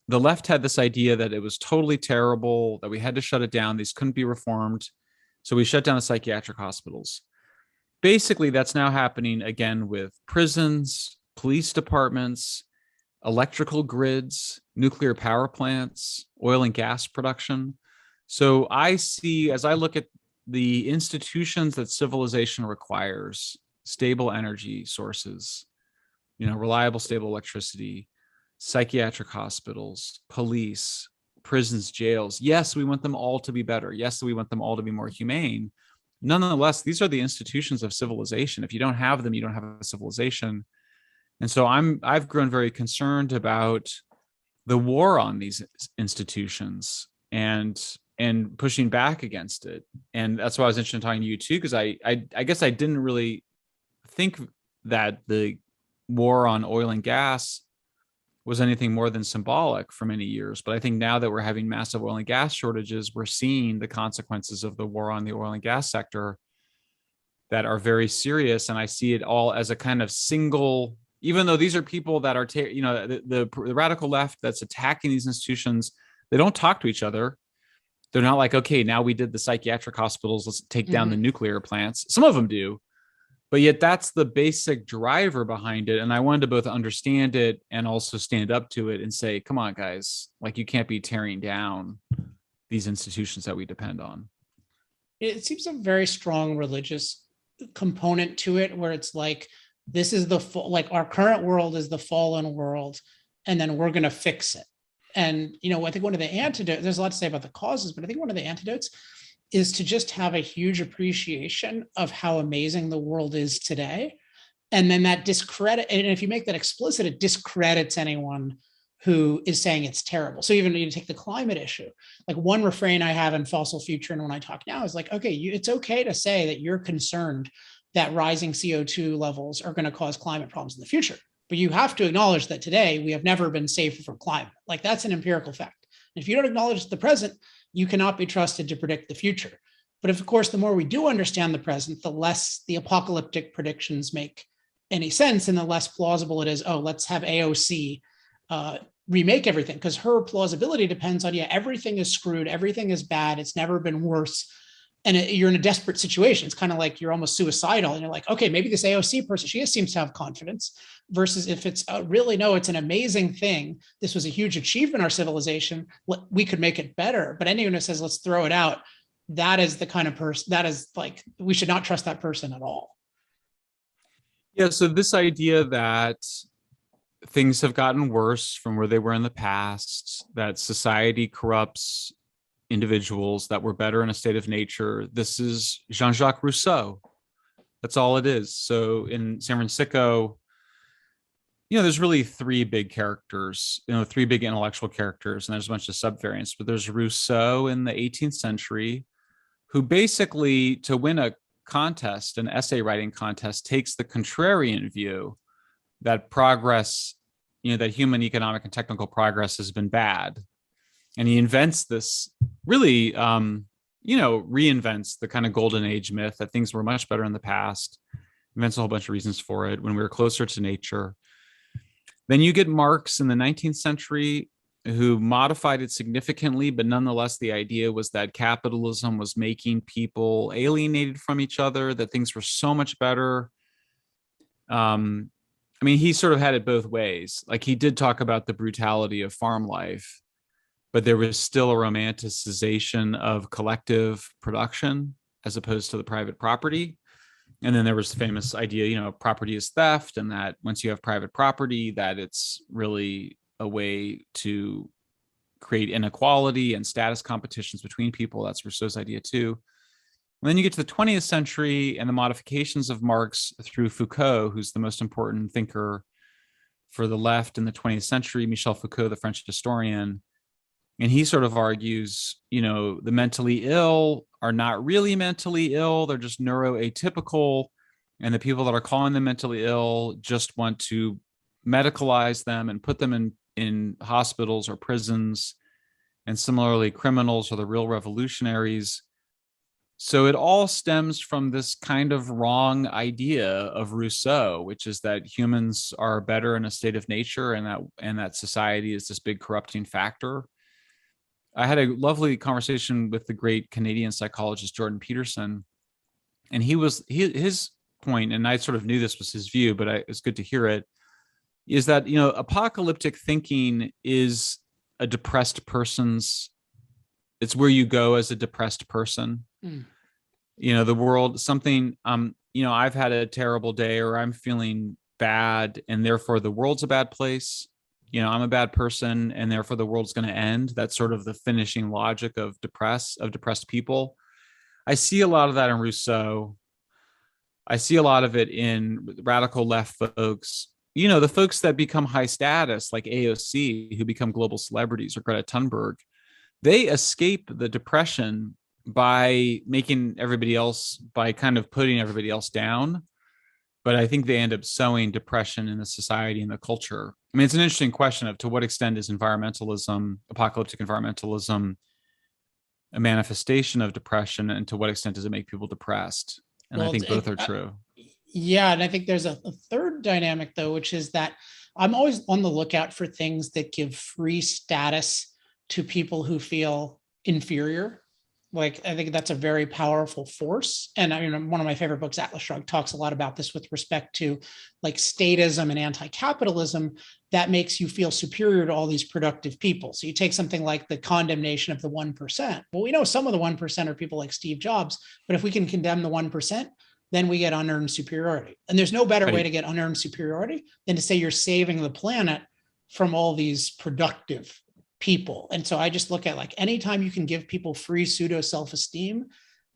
The left had this idea that it was totally terrible, that we had to shut it down. These couldn't be reformed. So we shut down the psychiatric hospitals. Basically, that's now happening again with prisons, police departments, electrical grids, nuclear power plants, oil and gas production. So I see, as I look at the institutions that civilization requires, stable energy sources, reliable, stable electricity, psychiatric hospitals, police, prisons, jails. Yes, we want them all to be better. Yes, we want them all to be more humane. Nonetheless, these are the institutions of civilization. If you don't have them, you don't have a civilization. And so I've grown very concerned about the war on these institutions. And and pushing back against it. And that's why I was interested in talking to you too, because I guess I didn't really think that the war on oil and gas was anything more than symbolic for many years. But I think now that we're having massive oil and gas shortages, we're seeing the consequences of the war on the oil and gas sector that are very serious. And I see it all as a kind of single, even though these are people that are, the radical left that's attacking these institutions, they don't talk to each other. They're not like, okay, now we did the psychiatric hospitals, let's take down the nuclear plants. Some of them do, but yet that's the basic driver behind it. And I wanted to both understand it and also stand up to it and say, come on, guys, like you can't be tearing down these institutions that we depend on.
It seems a very strong religious component to it, where it's like, this is like our current world is the fallen world, and then we're going to fix it. And, I think one of the antidotes, there's a lot to say about the causes, but I think one of the antidotes is to just have a huge appreciation of how amazing the world is today. And then that and if you make that explicit, it discredits anyone who is saying it's terrible. So even you take the climate issue, like one refrain I have in Fossil Future and when I talk now is like, okay, it's okay to say that you're concerned that rising CO2 levels are going to cause climate problems in the future. But you have to acknowledge that today we have never been safer from climate. Like that's an empirical fact. And if you don't acknowledge the present, you cannot be trusted to predict the future. But of course, the more we do understand the present, the less the apocalyptic predictions make any sense and the less plausible it is, let's have AOC remake everything, because her plausibility depends on, everything is screwed, everything is bad, it's never been worse. And you're in a desperate situation. It's kind of like you're almost suicidal. And you're like, okay, maybe this AOC person, she seems to have confidence, versus if it's really, no, it's an amazing thing. This was a huge achievement in our civilization. We could make it better. But anyone who says, let's throw it out, that is the kind of person that is like, we should not trust that person at all.
Yeah. So this idea that things have gotten worse from where they were in the past, that society corrupts individuals, that we're better in a state of nature. This is Jean-Jacques Rousseau. That's all it is. So in San Fransicko, there's really three big characters, three big intellectual characters, and there's a bunch of subvariants, but there's Rousseau in the 18th century, who basically, to win a contest, an essay writing contest, takes the contrarian view that progress, that human economic and technical progress has been bad. And he invents this really, reinvents the kind of golden age myth that things were much better in the past, invents a whole bunch of reasons for it when we were closer to nature. Then you get Marx in the 19th century, who modified it significantly, but nonetheless, the idea was that capitalism was making people alienated from each other, that things were so much better. He sort of had it both ways. Like he did talk about the brutality of farm life, but there was still a romanticization of collective production as opposed to the private property. And then there was the famous idea, property is theft, and that once you have private property, that it's really a way to create inequality and status competitions between people. That's Rousseau's idea too. And then you get to the 20th century and the modifications of Marx through Foucault, who's the most important thinker for the left in the 20th century, Michel Foucault, the French historian. And he sort of argues, the mentally ill are not really mentally ill. They're just neuroatypical. And the people that are calling them mentally ill just want to medicalize them and put them in hospitals or prisons. And similarly, criminals are the real revolutionaries. So it all stems from this kind of wrong idea of Rousseau, which is that humans are better in a state of nature, and that society is this big corrupting factor. I had a lovely conversation with the great Canadian psychologist Jordan Peterson, and his point, and I sort of knew this was his view, but it's good to hear it, is that apocalyptic thinking is a depressed person's. It's where you go as a depressed person. The world, something. I've had a terrible day, or I'm feeling bad, and therefore the world's a bad place. I'm a bad person, and therefore the world's going to end. That's sort of the finishing logic of depressed people. I see a lot of that in Rousseau. I see a lot of it in radical left folks. The folks that become high status, like AOC, who become global celebrities, or Greta Thunberg, they escape the depression by making everybody else, by kind of putting everybody else down. But I think they end up sowing depression in the society and the culture. I mean, it's an interesting question of to what extent is environmentalism, apocalyptic environmentalism, a manifestation of depression, and to what extent does it make people depressed? And I think both are true.
Yeah. And I think there's a third dynamic, though, which is that I'm always on the lookout for things that give free status to people who feel inferior. Like, I think that's a very powerful force. And I mean, one of my favorite books, Atlas Shrugged, talks a lot about this with respect to like statism and anti-capitalism that makes you feel superior to all these productive people. So you take something like the condemnation of the 1%. Well, we know some of the 1% are people like Steve Jobs, but if we can condemn the 1%, then we get unearned superiority. And there's no better way to get unearned superiority than to say you're saving the planet from all these productive people. And so I just look at like anytime you can give people free pseudo self-esteem,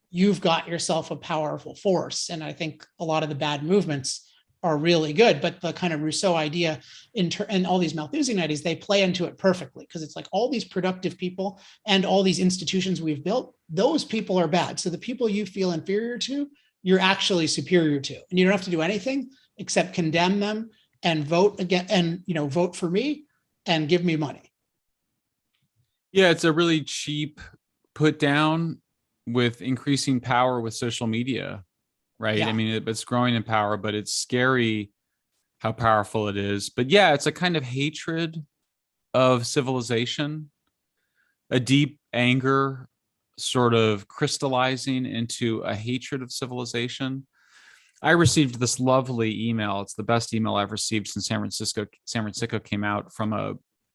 you've got yourself a powerful force. And I think a lot of the bad movements are really good, but the kind of Rousseau idea and all these Malthusian ideas, they play into it perfectly because it's like all these productive people and all these institutions we've built, those people are bad. So the people you feel inferior to, you're actually superior to, and you don't have to do anything except condemn them and vote again and, vote for me and give me money.
Yeah, it's a really cheap put down with increasing power with social media, right? Yeah. I mean, it's growing in power, but it's scary how powerful it is. But yeah, it's a kind of hatred of civilization, a deep anger sort of crystallizing into a hatred of civilization. I received this lovely email. It's the best email I've received since San Fransicko came out, from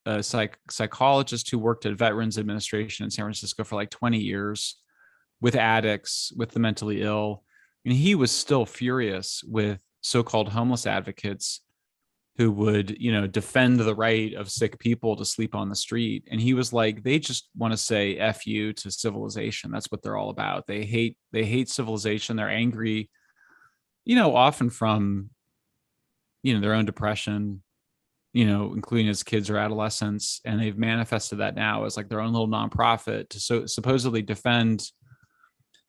a psychologist who worked at Veterans Administration in San Francisco for like 20 years with addicts, with the mentally ill. And he was still furious with so-called homeless advocates who would, defend the right of sick people to sleep on the street. And he was like, they just want to say F you to civilization. That's what they're all about. They hate civilization. They're angry, often from, their own depression, including as kids or adolescents. And they've manifested that now as like their own little nonprofit to supposedly defend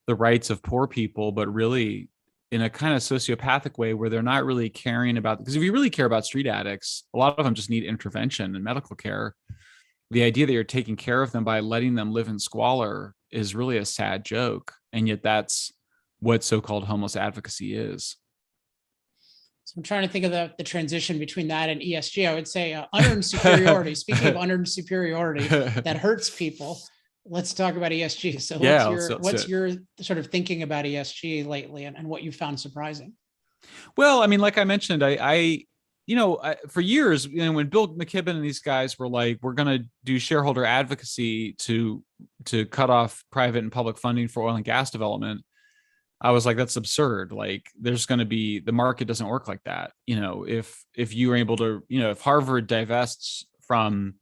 the rights of poor people, but really in a kind of sociopathic way where they're not really caring about, because if you really care about street addicts, a lot of them just need intervention and medical care. The idea that you're taking care of them by letting them live in squalor is really a sad joke. And yet that's what so-called homeless advocacy is.
So I'm trying to think of the transition between that and ESG. I would say unearned superiority. Speaking of unearned superiority that hurts people, let's talk about ESG. So what's your sort of thinking about ESG lately and what you found surprising?
Well, I mean, like I mentioned, I for years, when Bill McKibben and these guys were like, we're going to do shareholder advocacy to cut off private and public funding for oil and gas development, I was like, that's absurd. Like, there's going to be, the market doesn't work like that. If you are able to, if Harvard divests from,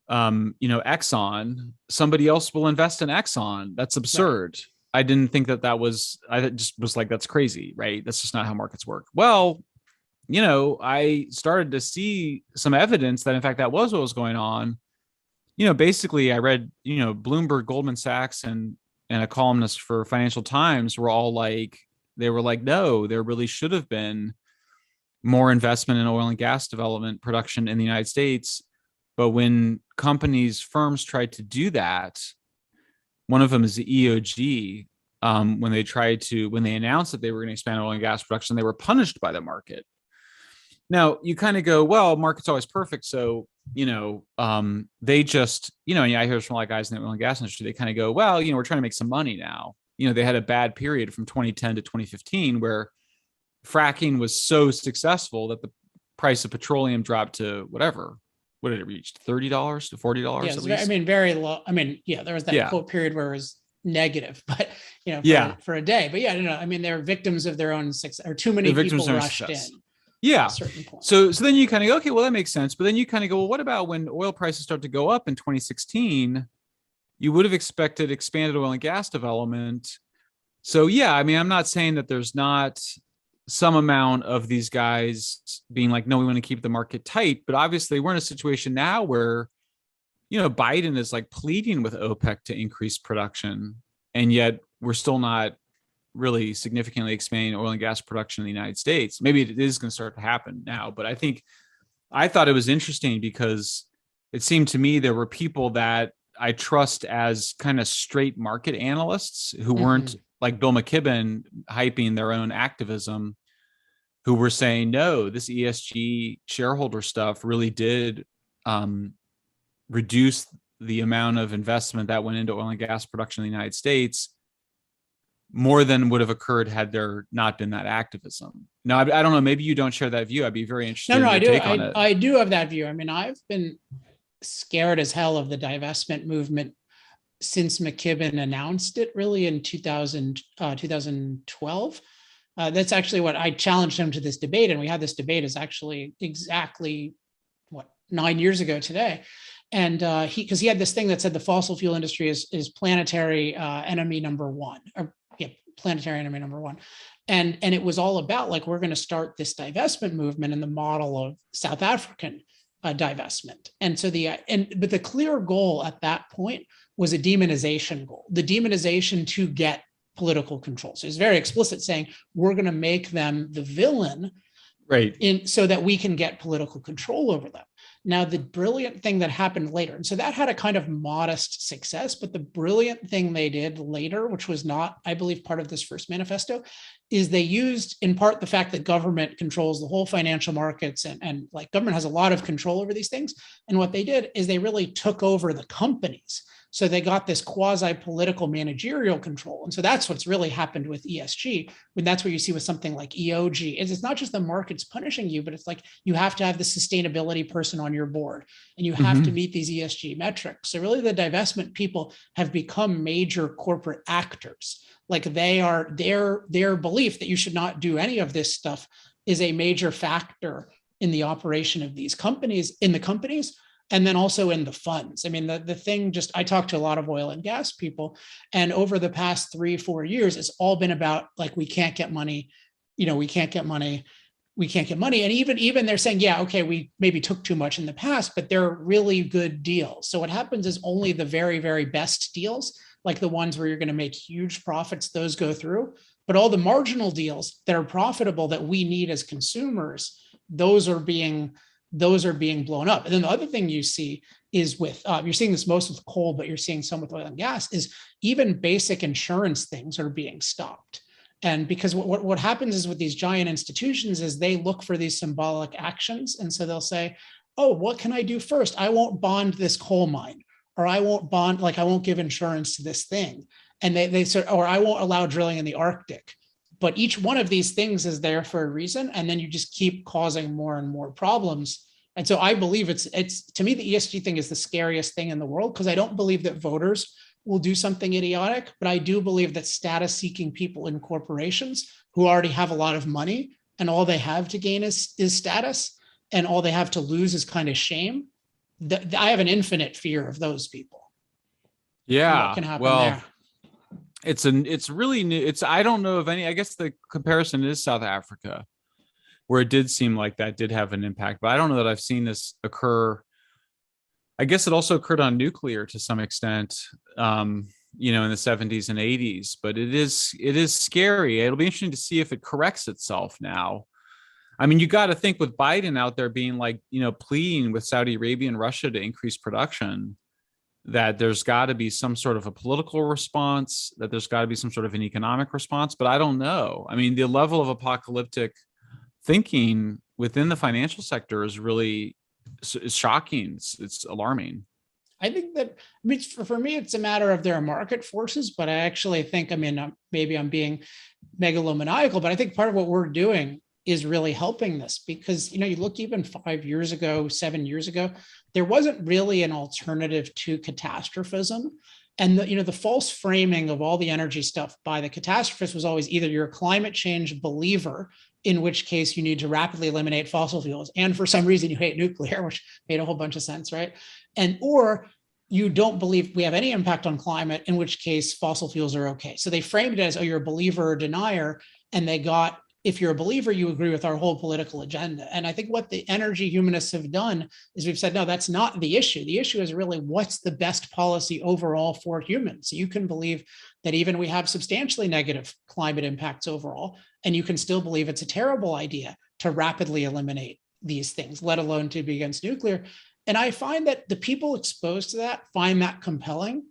Exxon, somebody else will invest in Exxon. That's absurd. Right. I didn't think I just was like, that's crazy, right? That's just not how markets work. Well, I started to see some evidence that in fact that was what was going on. Basically I read, Bloomberg, Goldman Sachs, and a columnist for Financial Times were all like, no, there really should have been more investment in oil and gas development production in the United States. But when firms tried to do that, one of them is the EOG. When they announced that they were going to expand oil and gas production, they were punished by the market. Now you kind of go, well, market's always perfect. So, they just, I hear from a lot of guys in the oil and gas industry, they kind of go, well, we're trying to make some money now. They had a bad period from 2010 to 2015 where fracking was so successful that the price of petroleum dropped to whatever. What did it reach? $30 to $40 at least?
Very low. There was that quote period where it was negative, but for a day. But they're victims of their own success, or too many people rushed in.
Yeah. So then you kind of go, okay, well, that makes sense. But then you kind of go, well, what about when oil prices start to go up in 2016? You would have expected expanded oil and gas development. So yeah, I'm not saying that there's not some amount of these guys being like, no, we want to keep the market tight. But obviously we're in a situation now where, Biden is like pleading with OPEC to increase production, and yet we're still not really significantly expanding oil and gas production in the United States. Maybe it is going to start to happen now, but I thought it was interesting because it seemed to me there were people that I trust as kind of straight market analysts who weren't like Bill McKibben hyping their own activism, who were saying, no, this ESG shareholder stuff really did reduce the amount of investment that went into oil and gas production in the United States more than would have occurred had there not been that activism. Now, I don't know, maybe you don't share that view. I'd be very interested in your take on it.
I do have that view. I mean, I've been scared as hell of the divestment movement since McKibben announced it, really in 2012. That's actually what I challenged him to this debate. And we had this debate is actually exactly 9 years ago today. And because he had this thing that said the fossil fuel industry is planetary enemy number one, planetary enemy number one. And it was all about like, we're going to start this divestment movement in the model of South African divestment. And so but the clear goal at that point was a demonization goal, the demonization to get political control. So it's very explicit saying, we're going to make them the villain, right? So that we can get political control over them. Now, the brilliant thing that happened later, and so that had a kind of modest success, but the brilliant thing they did later, which was not, I believe, part of this first manifesto, is they used in part the fact that government controls the whole financial markets and like government has a lot of control over these things. And what they did is they really took over the companies. So they got this quasi-political managerial control. And so that's what's really happened with ESG. When that's what you see with something like EOG. It's not just the markets punishing you, but it's like you have to have the sustainability person on your board and you have to meet these ESG metrics. So really the divestment people have become major corporate actors. Like they are, their belief that you should not do any of this stuff is a major factor in the operation of these companies, and then also in the funds. I mean, the thing I talked to a lot of oil and gas people, and over the past 3-4 years, it's all been about like, we can't get money, we can't get money. And even they're saying, yeah, okay, we maybe took too much in the past, but they're really good deals. So what happens is only the very, very best deals, like the ones where you're going to make huge profits, those go through. But all the marginal deals that are profitable that we need as consumers, those are being blown up. And then the other thing you see is with, you're seeing this most with coal, but you're seeing some with oil and gas, is even basic insurance things are being stopped. And because what happens is with these giant institutions is they look for these symbolic actions. And so they'll say, oh, what can I do first? I won't bond this coal mine, or I won't I won't give insurance to this thing. And they sort, or I won't allow drilling in the Arctic. But each one of these things is there for a reason. And then you just keep causing more and more problems. And so I believe it's to me, the ESG thing is the scariest thing in the world, because I don't believe that voters will do something idiotic, but I do believe that status seeking people in corporations who already have a lot of money and all they have to gain is status and all they have to lose is kind of shame. I have an infinite fear of those people.
Yeah.
What can happen there?
It's really new. I don't know of any, I guess the comparison is South Africa, where it did seem like that did have an impact, but I don't know that I've seen this occur. I guess it also occurred on nuclear to some extent, in the 70s and 80s, but it is scary. It'll be interesting to see if it corrects itself now. I mean, you got to think with Biden out there being like, pleading with Saudi Arabia and Russia to increase production, that there's got to be some sort of a political response, that there's got to be some sort of an economic response, but I don't know. I mean, the level of apocalyptic thinking within the financial sector is really shocking. It's alarming.
I think that, for me, it's a matter of there are market forces, but I actually think, maybe I'm being megalomaniacal, but I think part of what we're doing is really helping this, because, you look even 5 years ago, 7 years ago, there wasn't really an alternative to catastrophism. And the false framing of all the energy stuff by the catastrophist was always either you're a climate change believer, in which case you need to rapidly eliminate fossil fuels, and for some reason you hate nuclear, which made a whole bunch of sense, right? Or you don't believe we have any impact on climate, in which case fossil fuels are okay. So they framed it as, oh, you're a believer or denier, and they got if you're a believer, you agree with our whole political agenda. And I think what the energy humanists have done is we've said, no, that's not the issue. The issue is really what's the best policy overall for humans. You can believe that even we have substantially negative climate impacts overall, and you can still believe it's a terrible idea to rapidly eliminate these things, let alone to be against nuclear. And I find that the people exposed to that find that compelling.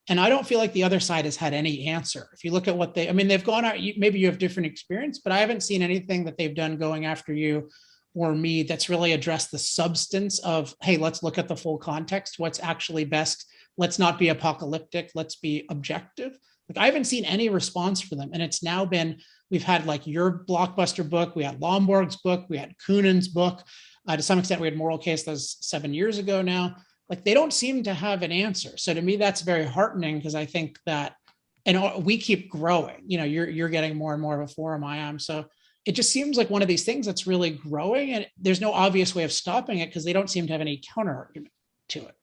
And I don't feel like the other side has had any answer. If you look at what they've gone out, maybe you have different experience, but I haven't seen anything that they've done going after you or me that's really addressed the substance of, hey, let's look at the full context. What's actually best? Let's not be apocalyptic. Let's be objective. Like I haven't seen any response for them. And it's now been, we've had like your blockbuster book, we had Lomborg's book, we had Kunin's book. To some extent, we had Moral Case, that was 7 years ago now. Like they don't seem to have an answer. So to me, that's very heartening because I think that, and we keep growing, you're getting more and more of a forum I am. So it just seems like one of these things that's really growing and there's no obvious way of stopping it because they don't seem to have any counter argument to it.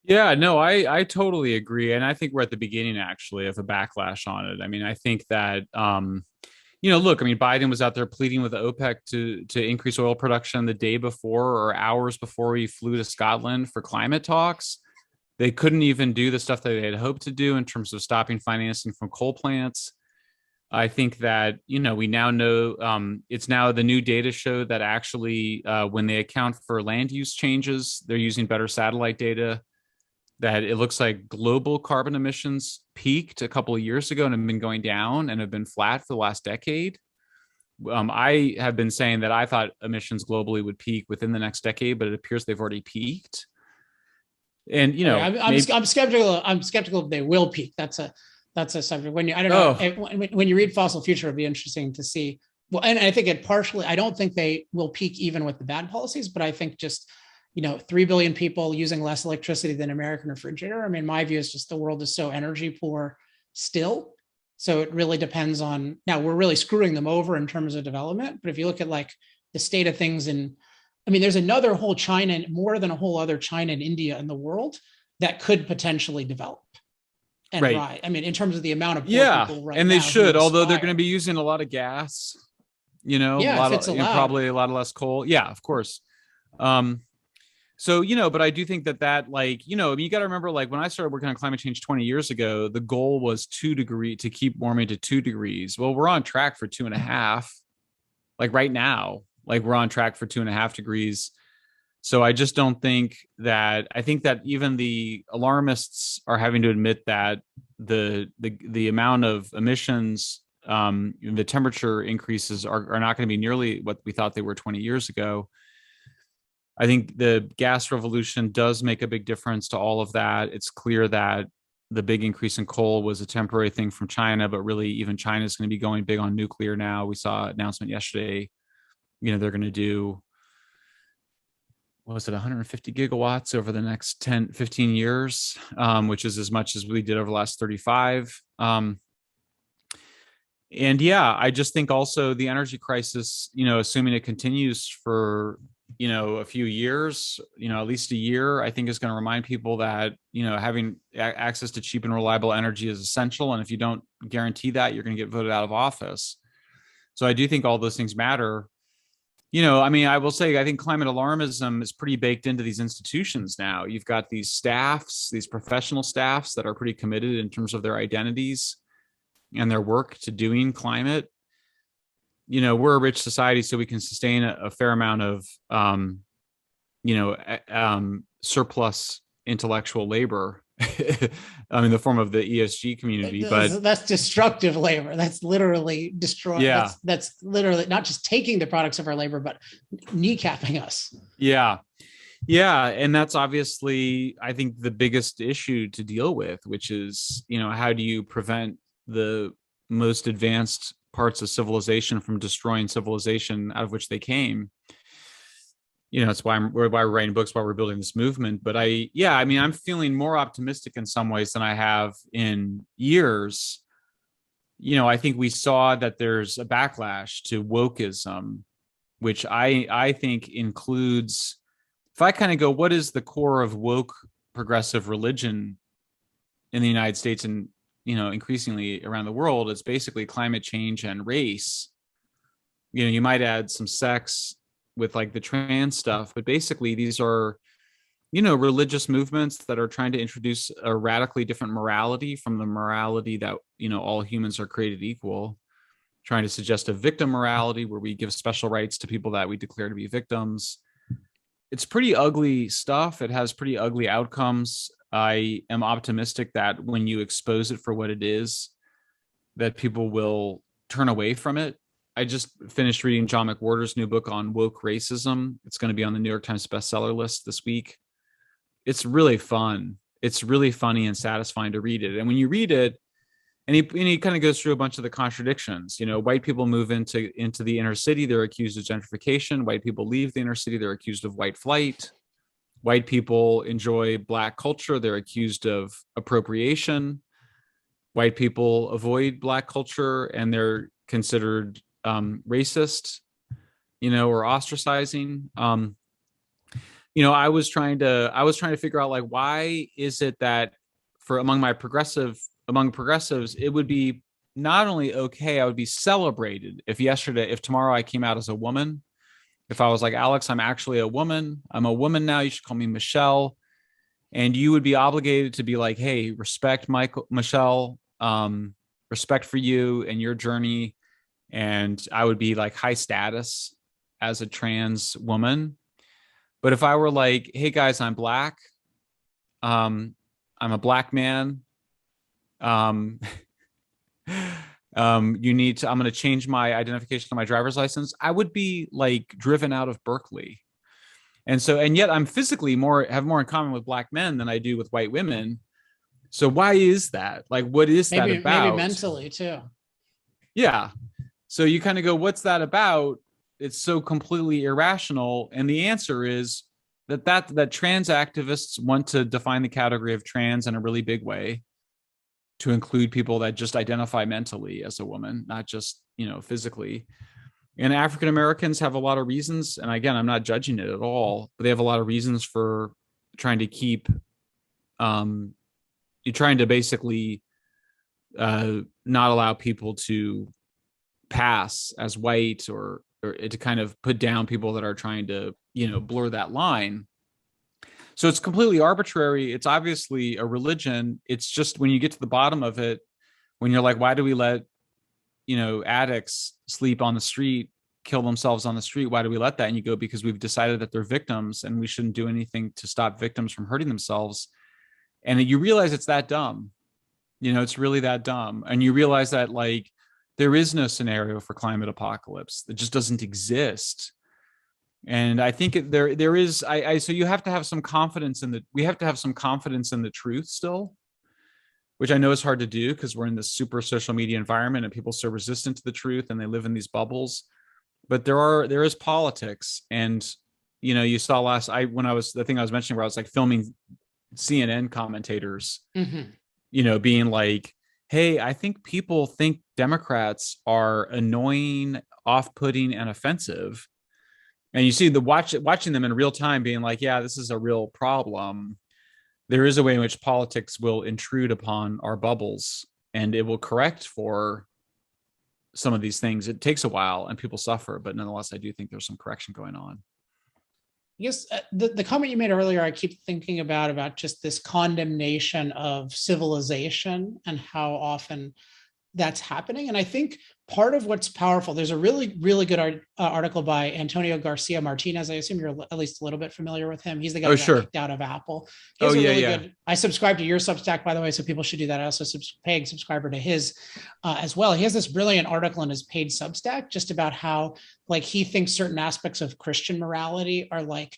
Yeah, no, I totally agree. And I think we're at the beginning actually of a backlash on it. I mean, I think that, look, I mean, Biden was out there pleading with OPEC to increase oil production the day before or hours before he flew to Scotland for climate talks. They couldn't even do the stuff that they had hoped to do in terms of stopping financing from coal plants. I think that, we now know it's now the new data show that actually when they account for land use changes, they're using better satellite data, that it looks like global carbon emissions peaked a couple of years ago and have been going down and have been flat for the last decade. I have been saying that I thought emissions globally would peak within the next decade, but it appears they've already peaked. And
I'm skeptical. I'm skeptical if they will peak. That's a subject. When you read Fossil Future, it'd be interesting to see. Well, and I think I don't think they will peak even with the bad policies, but I think just 3 billion people using less electricity than American refrigerator. I mean, my view is just the world is so energy poor still. So it really depends on, now we're really screwing them over in terms of development. But if you look at like the state of things there's another whole China, more than a whole other China and India in the world that could potentially develop. And right. I mean, in terms of the amount of poor people right
and they
now
should, although they're going to be using a lot of gas, probably a lot of less coal. Yeah, of course. So, but I do think that you got to remember, like when I started working on climate change 20 years ago, the goal was 2 degrees to keep warming to 2 degrees. Well, we're on track for 2.5. Like right now, like we're on track for 2.5 degrees. So I just don't think that, I think that even the alarmists are having to admit that the amount of emissions, the temperature increases are not going to be nearly what we thought they were 20 years ago. I think the gas revolution does make a big difference to all of that. It's clear that the big increase in coal was a temporary thing from China, but really even China is going to be going big on nuclear now. We saw an announcement yesterday, they're going to do, what was it, 150 gigawatts over the next 10, 15 years, which is as much as we did over the last 35. And I just think also the energy crisis, assuming it continues for a few years, at least a year, I think is going to remind people that, having access to cheap and reliable energy is essential. And if you don't guarantee that, you're going to get voted out of office. So I do think all those things matter. I will say, I think climate alarmism is pretty baked into these institutions now. You've got these staffs, these professional staffs that are pretty committed in terms of their identities and their work to doing climate. We're a rich society, so we can sustain a fair amount of, surplus intellectual labor. The form of the ESG community, but
that's destructive labor. That's literally destroying.
Yeah.
That's literally not just taking the products of our labor, but kneecapping us.
Yeah. Yeah. And that's obviously, I think, the biggest issue to deal with, which is, how do you prevent the most advanced parts of civilization from destroying civilization out of which they came? It's why we're writing books, why we're building this movement. But I'm feeling more optimistic in some ways than I have in years. I think we saw that there's a backlash to wokeism, which I think includes, if I kind of go, what is the core of woke progressive religion in the United States and, increasingly around the world? It's basically climate change and race. You might add some sex with like the trans stuff, but basically these are, religious movements that are trying to introduce a radically different morality from the morality that, all humans are created equal, trying to suggest a victim morality where we give special rights to people that we declare to be victims. It's pretty ugly stuff. It has pretty ugly outcomes. I am optimistic that when you expose it for what it is, that people will turn away from it. I just finished reading John McWhorter's new book on woke racism. It's going to be on the New York Times bestseller list this week. It's really fun. It's really funny and satisfying to read it. And when you read it, and he kind of goes through a bunch of the contradictions. White people move into the inner city, they're accused of gentrification. White people leave the inner city, they're accused of white flight. White people enjoy Black culture, they're accused of appropriation. White people avoid Black culture and they're considered racist, or ostracizing. I was trying to figure out, like, why is it that among progressives, it would be not only okay, I would be celebrated if tomorrow I came out as a woman. If I was like, Alex, I'm actually a woman. I'm a woman now. You should call me Michelle. And you would be obligated to be like, hey, respect Michelle, respect for you and your journey. And I would be like high status as a trans woman. But if I were like, hey guys, I'm Black. I'm a Black man. I'm going to change my identification on my driver's license. I would be like driven out of Berkeley. And yet I'm physically have more in common with Black men than I do with white women. So why is that? Like, what is that about?
Maybe mentally too.
Yeah. So you kind of go, what's that about? It's so completely irrational. And the answer is that trans activists want to define the category of trans in a really big way, to include people that just identify mentally as a woman, not just, physically. And African Americans have a lot of reasons. And again, I'm not judging it at all, but they have a lot of reasons for trying to keep, you're trying to basically not allow people to pass as white or to kind of put down people that are trying to, blur that line. So it's completely arbitrary. It's obviously a religion. It's just when you get to the bottom of it, when you're like, why do we let, addicts sleep on the street, kill themselves on the street? Why do we let that? And you go, because we've decided that they're victims and we shouldn't do anything to stop victims from hurting themselves. And you realize it's that dumb. It's really that dumb. And you realize that, like, there is no scenario for climate apocalypse. It just doesn't exist. And I think there is, so you have to have some confidence we have to have some confidence in the truth still, which I know is hard to do because we're in this super social media environment and people are so resistant to the truth and they live in these bubbles. But there is politics. And, you saw the thing I was mentioning where I was like filming CNN commentators, being like, hey, I think people think Democrats are annoying, off-putting, and offensive. And you see watching them in real time being like, yeah, this is a real problem. There is a way in which politics will intrude upon our bubbles and it will correct for some of these things. It takes a while and people suffer, but nonetheless, I do think there's some correction going on.
Yes, the comment you made earlier, I keep thinking about just this condemnation of civilization and how often that's happening. And I think part of what's powerful, there's a really, really good article by Antonio Garcia Martinez. I assume you're at least a little bit familiar with him. He's the guy who got kicked out of Apple. He has a really good, I subscribe to your Substack, by the way, so people should do that. I also paying subscriber to his as well. He has this brilliant article in his paid Substack just about how, like, he thinks certain aspects of Christian morality are like,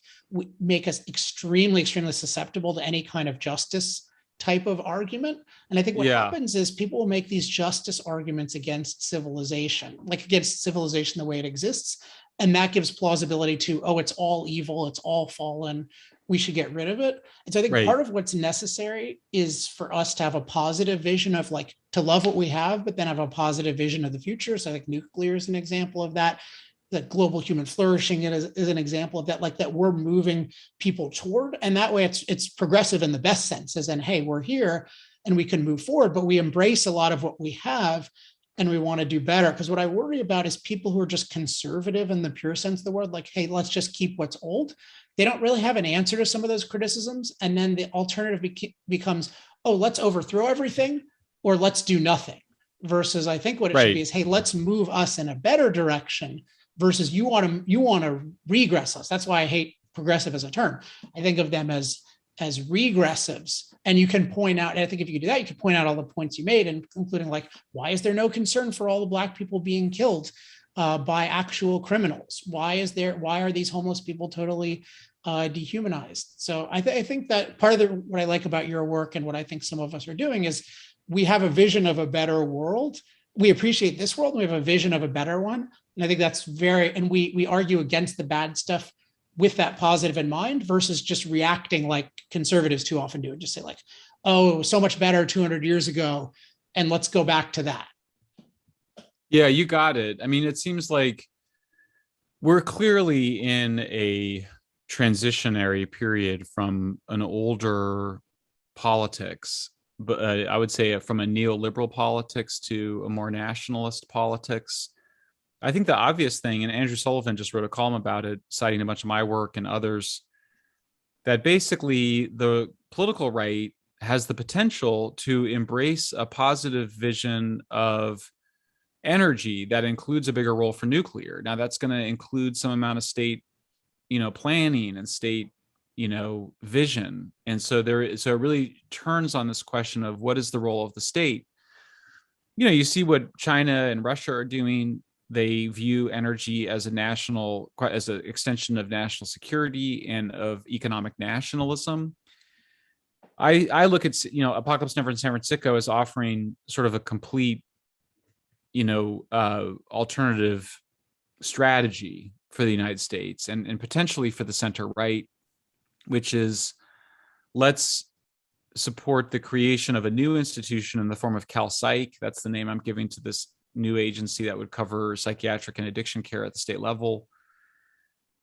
make us extremely, extremely susceptible to any kind of justice type of argument. And I think what happens is people will make these justice arguments against civilization, like against civilization the way it exists. And that gives plausibility to, oh, it's all evil, it's all fallen, we should get rid of it. And so I think part of what's necessary is for us to have a positive vision of, like, to love what we have, but then have a positive vision of the future. So I think nuclear is an example of that. That global human flourishing is an example of that, like that we're moving people toward. And that way it's progressive in the best sense, as in, hey, we're here and we can move forward, but we embrace a lot of what we have. and we want to do better. Because what I worry about is people who are just conservative in the pure sense of the word, like, hey, let's just keep what's old. They don't really have an answer to some of those criticisms. And then the alternative becomes, oh, let's overthrow everything or let's do nothing. Versus I think what it should be is, hey, let's move us in a better direction versus you want to regress us. That's why I hate progressive as a term. I think of them as regressives. And you can point out, and I think if you do that, you can point out all the points you made, including like, why is there no concern for all the Black people being killed by actual criminals? Why are these homeless people totally dehumanized? So I think that part of what I like about your work and what I think some of us are doing is we have a vision of a better world. We appreciate this world, and we have a vision of a better one. And I think that's and we argue against the bad stuff with that positive in mind versus just reacting like conservatives too often do and just say like, oh, so much better 200 years ago, and let's go back to that.
Yeah, you got it. I mean, it seems like we're clearly in a transitionary period from an older politics, but I would say from a neoliberal politics to a more nationalist politics. I think the obvious thing, and Andrew Sullivan just wrote a column about it, citing a bunch of my work and others, that basically the political right has the potential to embrace a positive vision of energy that includes a bigger role for nuclear. Now, that's going to include some amount of state, planning and state, vision. And so it really turns on this question of what is the role of the state. You see what China and Russia are doing. They view energy as an extension of national security and of economic nationalism. I look at, Apocalypse Never in San Francisco as offering sort of a complete, alternative strategy for the United States and potentially for the center right, which is let's support the creation of a new institution in the form of CalPsych. That's the name I'm giving to this new agency that would cover psychiatric and addiction care at the state level.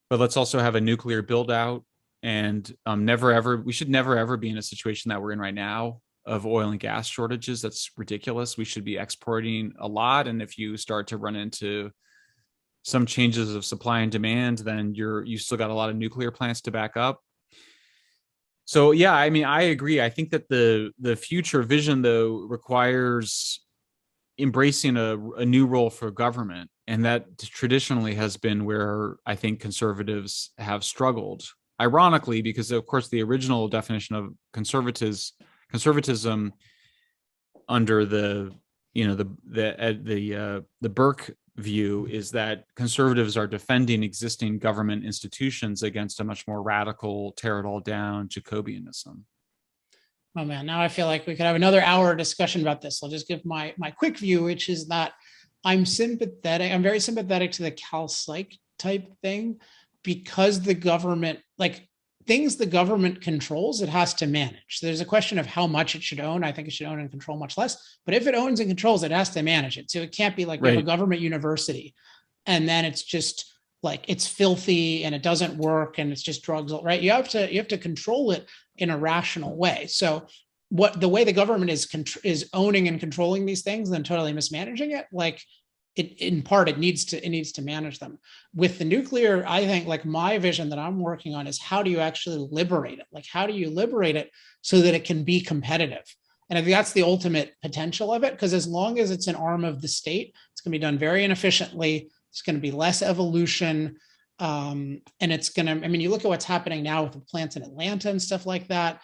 But let's also have a nuclear build out, and we should never ever be in a situation that we're in right now of oil and gas shortages. That's ridiculous. We should be exporting a lot. And if you start to run into some changes of supply and demand, then you still got a lot of nuclear plants to back up. So yeah, I mean, I agree. I think that the future vision though requires embracing a new role for government. And that traditionally has been where I think conservatives have struggled. Ironically, because of course the original definition of conservatism under the Burke view is that conservatives are defending existing government institutions against a much more radical, tear it all down Jacobianism.
Oh man, now I feel like we could have another hour discussion about this. I'll just give my quick view, which is that I'm very sympathetic to the CalPsych type thing, because the government, like things the government controls, it has to manage. There's a question of how much it should own. I think it should own and control much less, but if it owns and controls, it has to manage it. So it can't be like we have a government university and then it's just like, it's filthy and it doesn't work and it's just drugs, right? You have to control it in a rational way. So the way the government is owning and controlling these things and then totally mismanaging it, like it needs to manage them. With the nuclear, I think like my vision that I'm working on is how do you actually liberate it? Like how do you liberate it so that it can be competitive? And I think that's the ultimate potential of it, because as long as it's an arm of the state, it's going to be done very inefficiently. It's going to be less evolution. And it's going to, I mean, you look at what's happening now with the plants in Atlanta and stuff like that.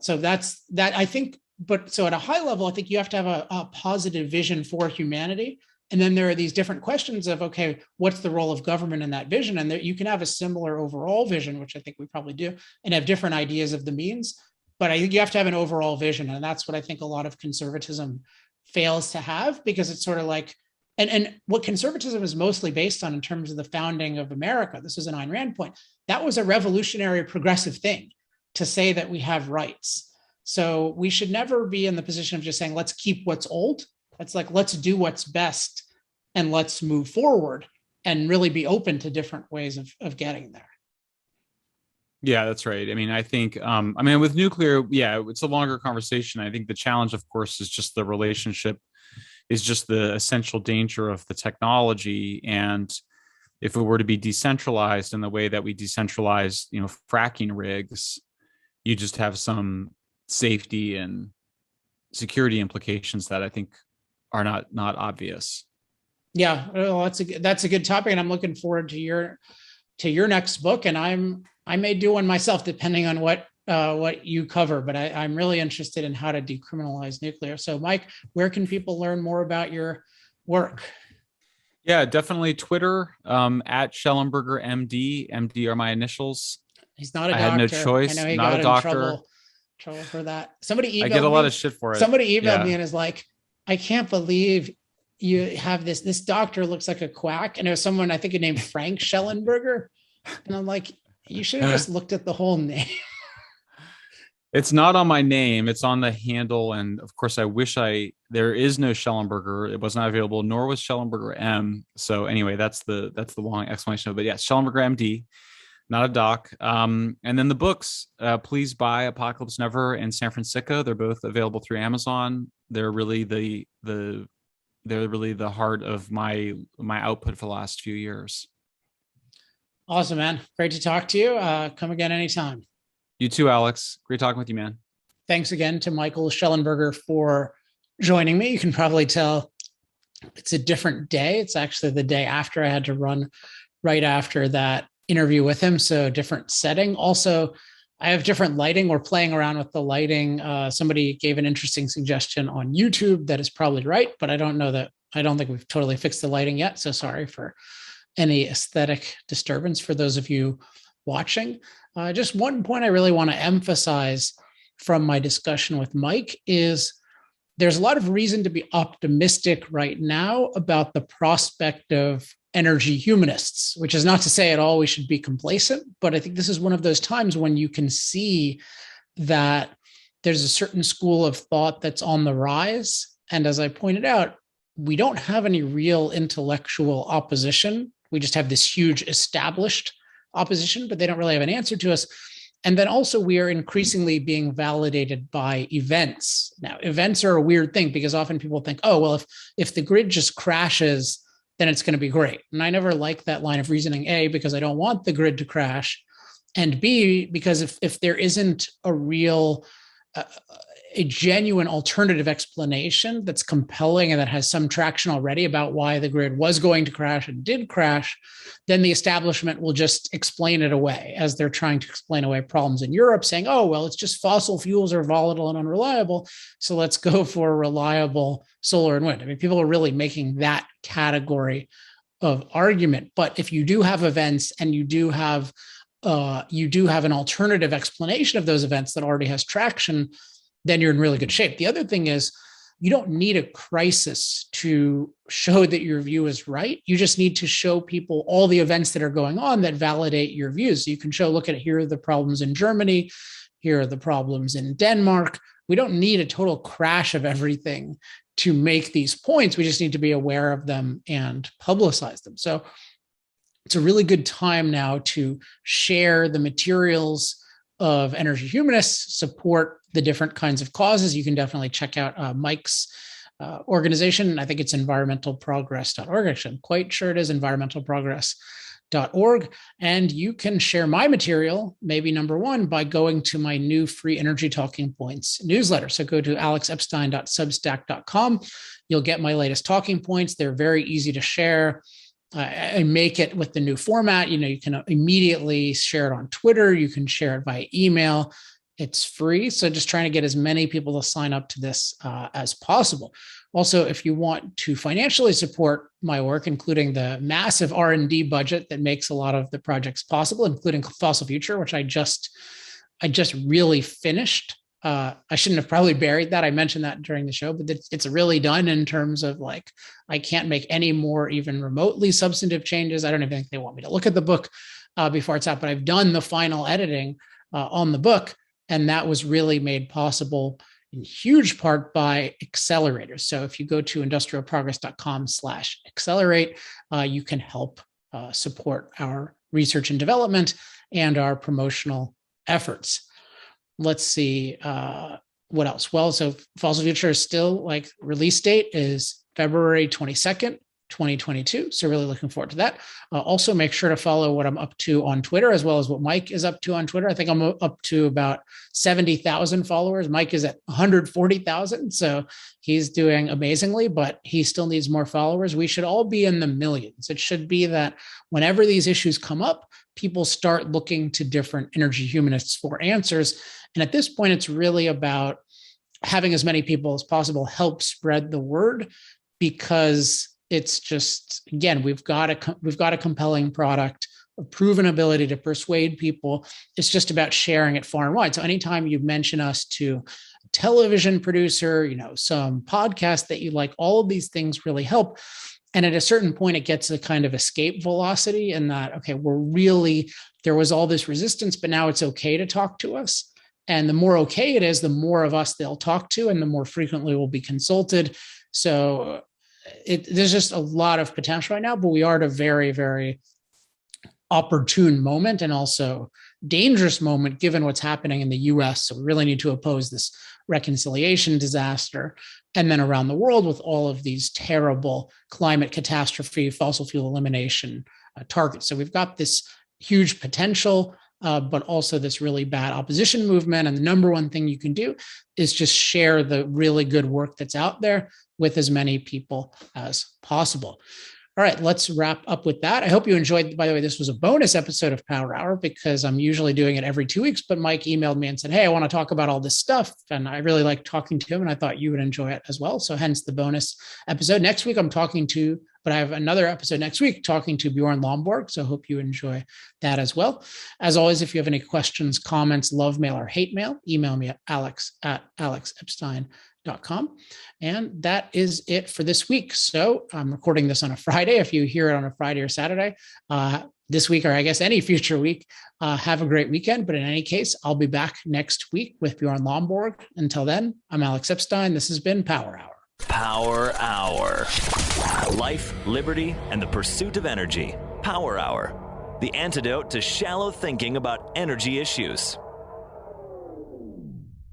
So that's that, I think, but so at a high level, I think you have to have a positive vision for humanity. And then there are these different questions of, okay, what's the role of government in that vision? And you can have a similar overall vision, which I think we probably do, and have different ideas of the means. But I think you have to have an overall vision. And that's what I think a lot of conservatism fails to have, because it's sort of like, and what conservatism is mostly based on in terms of the founding of America, this is an Ayn Rand point, that was a revolutionary progressive thing to say that we have rights. So we should never be in the position of just saying, let's keep what's old. It's like, let's do what's best and let's move forward and really be open to different ways of getting there.
Yeah, that's right. I mean, I think, with nuclear, yeah, it's a longer conversation. I think the challenge, of course, is just the relationship is just the essential danger of the technology. And if it were to be decentralized in the way that we decentralize, fracking rigs, you just have some safety and security implications that I think are not obvious.
Yeah, well, that's a good topic, and I'm looking forward to your next book. And I may do one myself, depending on what you cover. But I'm really interested in how to decriminalize nuclear. So, Mike, where can people learn more about your work?
Yeah, definitely Twitter, at Shellenberger MD. MD are my initials.
He's not a doctor.
I had no choice.
I know he
not
got
a doctor.
in trouble for that. Somebody emailed me.
I get a lot of shit for it.
Somebody emailed me and is like, I can't believe you have this doctor looks like a quack. And there was someone, I think, named Frank Shellenberger. And I'm like, you should have just looked at the whole name.
It's not on my name. It's on the handle. And of course, I wish there is no Shellenberger. It was not available, nor was Shellenberger M. So anyway, that's the long explanation of it. But yes, Shellenberger MD, not a doc. And then the books, please buy Apocalypse Never and San Fransicko. They're both available through Amazon. They're really they're really the heart of my output for the last few years.
Awesome, man. Great to talk to you. Come again anytime.
You too, Alex. Great talking with you, man.
Thanks again to Michael Shellenberger for joining me. You can probably tell it's a different day. It's actually the day after I had to run right after that interview with him. So different setting. Also, I have different lighting. We're playing around with the lighting. Somebody gave an interesting suggestion on YouTube that is probably right, but I don't think we've totally fixed the lighting yet. So sorry for any aesthetic disturbance for those of you watching. Just one point I really want to emphasize from my discussion with Mike is there's a lot of reason to be optimistic right now about the prospect of energy humanists, which is not to say at all we should be complacent, but I think this is one of those times when you can see that there's a certain school of thought that's on the rise. And as I pointed out, we don't have any real intellectual opposition. We just have this huge established opposition, but they don't really have an answer to us. And then also we are increasingly being validated by events. Now, events are a weird thing because often people think, oh, well, if the grid just crashes, then it's going to be great. And I never like that line of reasoning, A, because I don't want the grid to crash, and B, because if there isn't a real, a genuine alternative explanation that's compelling and that has some traction already about why the grid was going to crash and did crash, then the establishment will just explain it away as they're trying to explain away problems in Europe, saying, oh, well, it's just fossil fuels are volatile and unreliable, so let's go for reliable solar and wind. I mean, people are really making that category of argument. But if you do have events and you do have an alternative explanation of those events that already has traction, then you're in really good shape. The other thing is you don't need a crisis to show that your view is right. You just need to show people all the events that are going on that validate your views. So you can show, look at, here are the problems in Germany. Here are the problems in Denmark. We don't need a total crash of everything to make these points. We just need to be aware of them and publicize them. So it's a really good time now to share the materials of energy humanists, support the different kinds of causes. You can definitely check out Mike's organization. I think it's environmentalprogress.org. Actually, I'm quite sure it is environmentalprogress.org. And you can share my material, maybe number one, by going to my new free Energy Talking Points newsletter. So go to alexepstein.substack.com. You'll get my latest talking points. They're very easy to share. I make it with the new format. You can immediately share it on Twitter. You can share it via email. It's free. So just trying to get as many people to sign up to this as possible. Also, if you want to financially support my work, including the massive R&D budget that makes a lot of the projects possible, including Fossil Future, which I just really finished. I shouldn't have probably buried that. I mentioned that during the show, but it's really done in terms of like, I can't make any more even remotely substantive changes. I don't even think they want me to look at the book before it's out, but I've done the final editing on the book. And that was really made possible in huge part by accelerators. So if you go to industrialprogress.com/accelerate, you can help support our research and development and our promotional efforts. Let's see what else. Well, so Fossil Future is still, like, release date is February 22nd, 2022. So really looking forward to that. Also, make sure to follow what I'm up to on Twitter, as well as what Mike is up to on Twitter. I think I'm up to about 70,000 followers. Mike is at 140,000. So he's doing amazingly, but he still needs more followers. We should all be in the millions. It should be that whenever these issues come up, people start looking to different energy humanists for answers. And at this point, it's really about having as many people as possible help spread the word, because it's just, again, we've got a compelling product, a proven ability to persuade people. It's just about sharing it far and wide. So anytime you mention us to a television producer, some podcast that you like, all of these things really help. And at a certain point, it gets a kind of escape velocity in that, okay, there was all this resistance, but now it's okay to talk to us. And the more okay it is, the more of us they'll talk to, and the more frequently we'll be consulted. So there's just a lot of potential right now, but we are at a very, very opportune moment, and also dangerous moment given what's happening in the US. So we really need to oppose this reconciliation disaster. And then around the world with all of these terrible climate catastrophe, fossil fuel elimination targets. So we've got this huge potential, but also this really bad opposition movement. And the number one thing you can do is just share the really good work that's out there with as many people as possible. All right, let's wrap up with that. I hope you enjoyed. By the way, this was a bonus episode of Power Hour because I'm usually doing it every 2 weeks, but Mike emailed me and said, hey, I want to talk about all this stuff. And I really like talking to him, and I thought you would enjoy it as well. So hence the bonus episode. Next week, I have another episode next week talking to Bjorn Lomborg. So I hope you enjoy that as well. As always, if you have any questions, comments, love mail, or hate mail, email me at alex@alexepstein.com. And that is it for this week. So I'm recording this on a Friday. If you hear it on a Friday or Saturday, this week, or I guess any future week, have a great weekend. But in any case, I'll be back next week with Bjorn Lomborg. Until then, I'm Alex Epstein. This has been Power Hour.
Power Hour. Life, liberty, and the pursuit of energy. Power Hour. The antidote to shallow thinking about energy issues.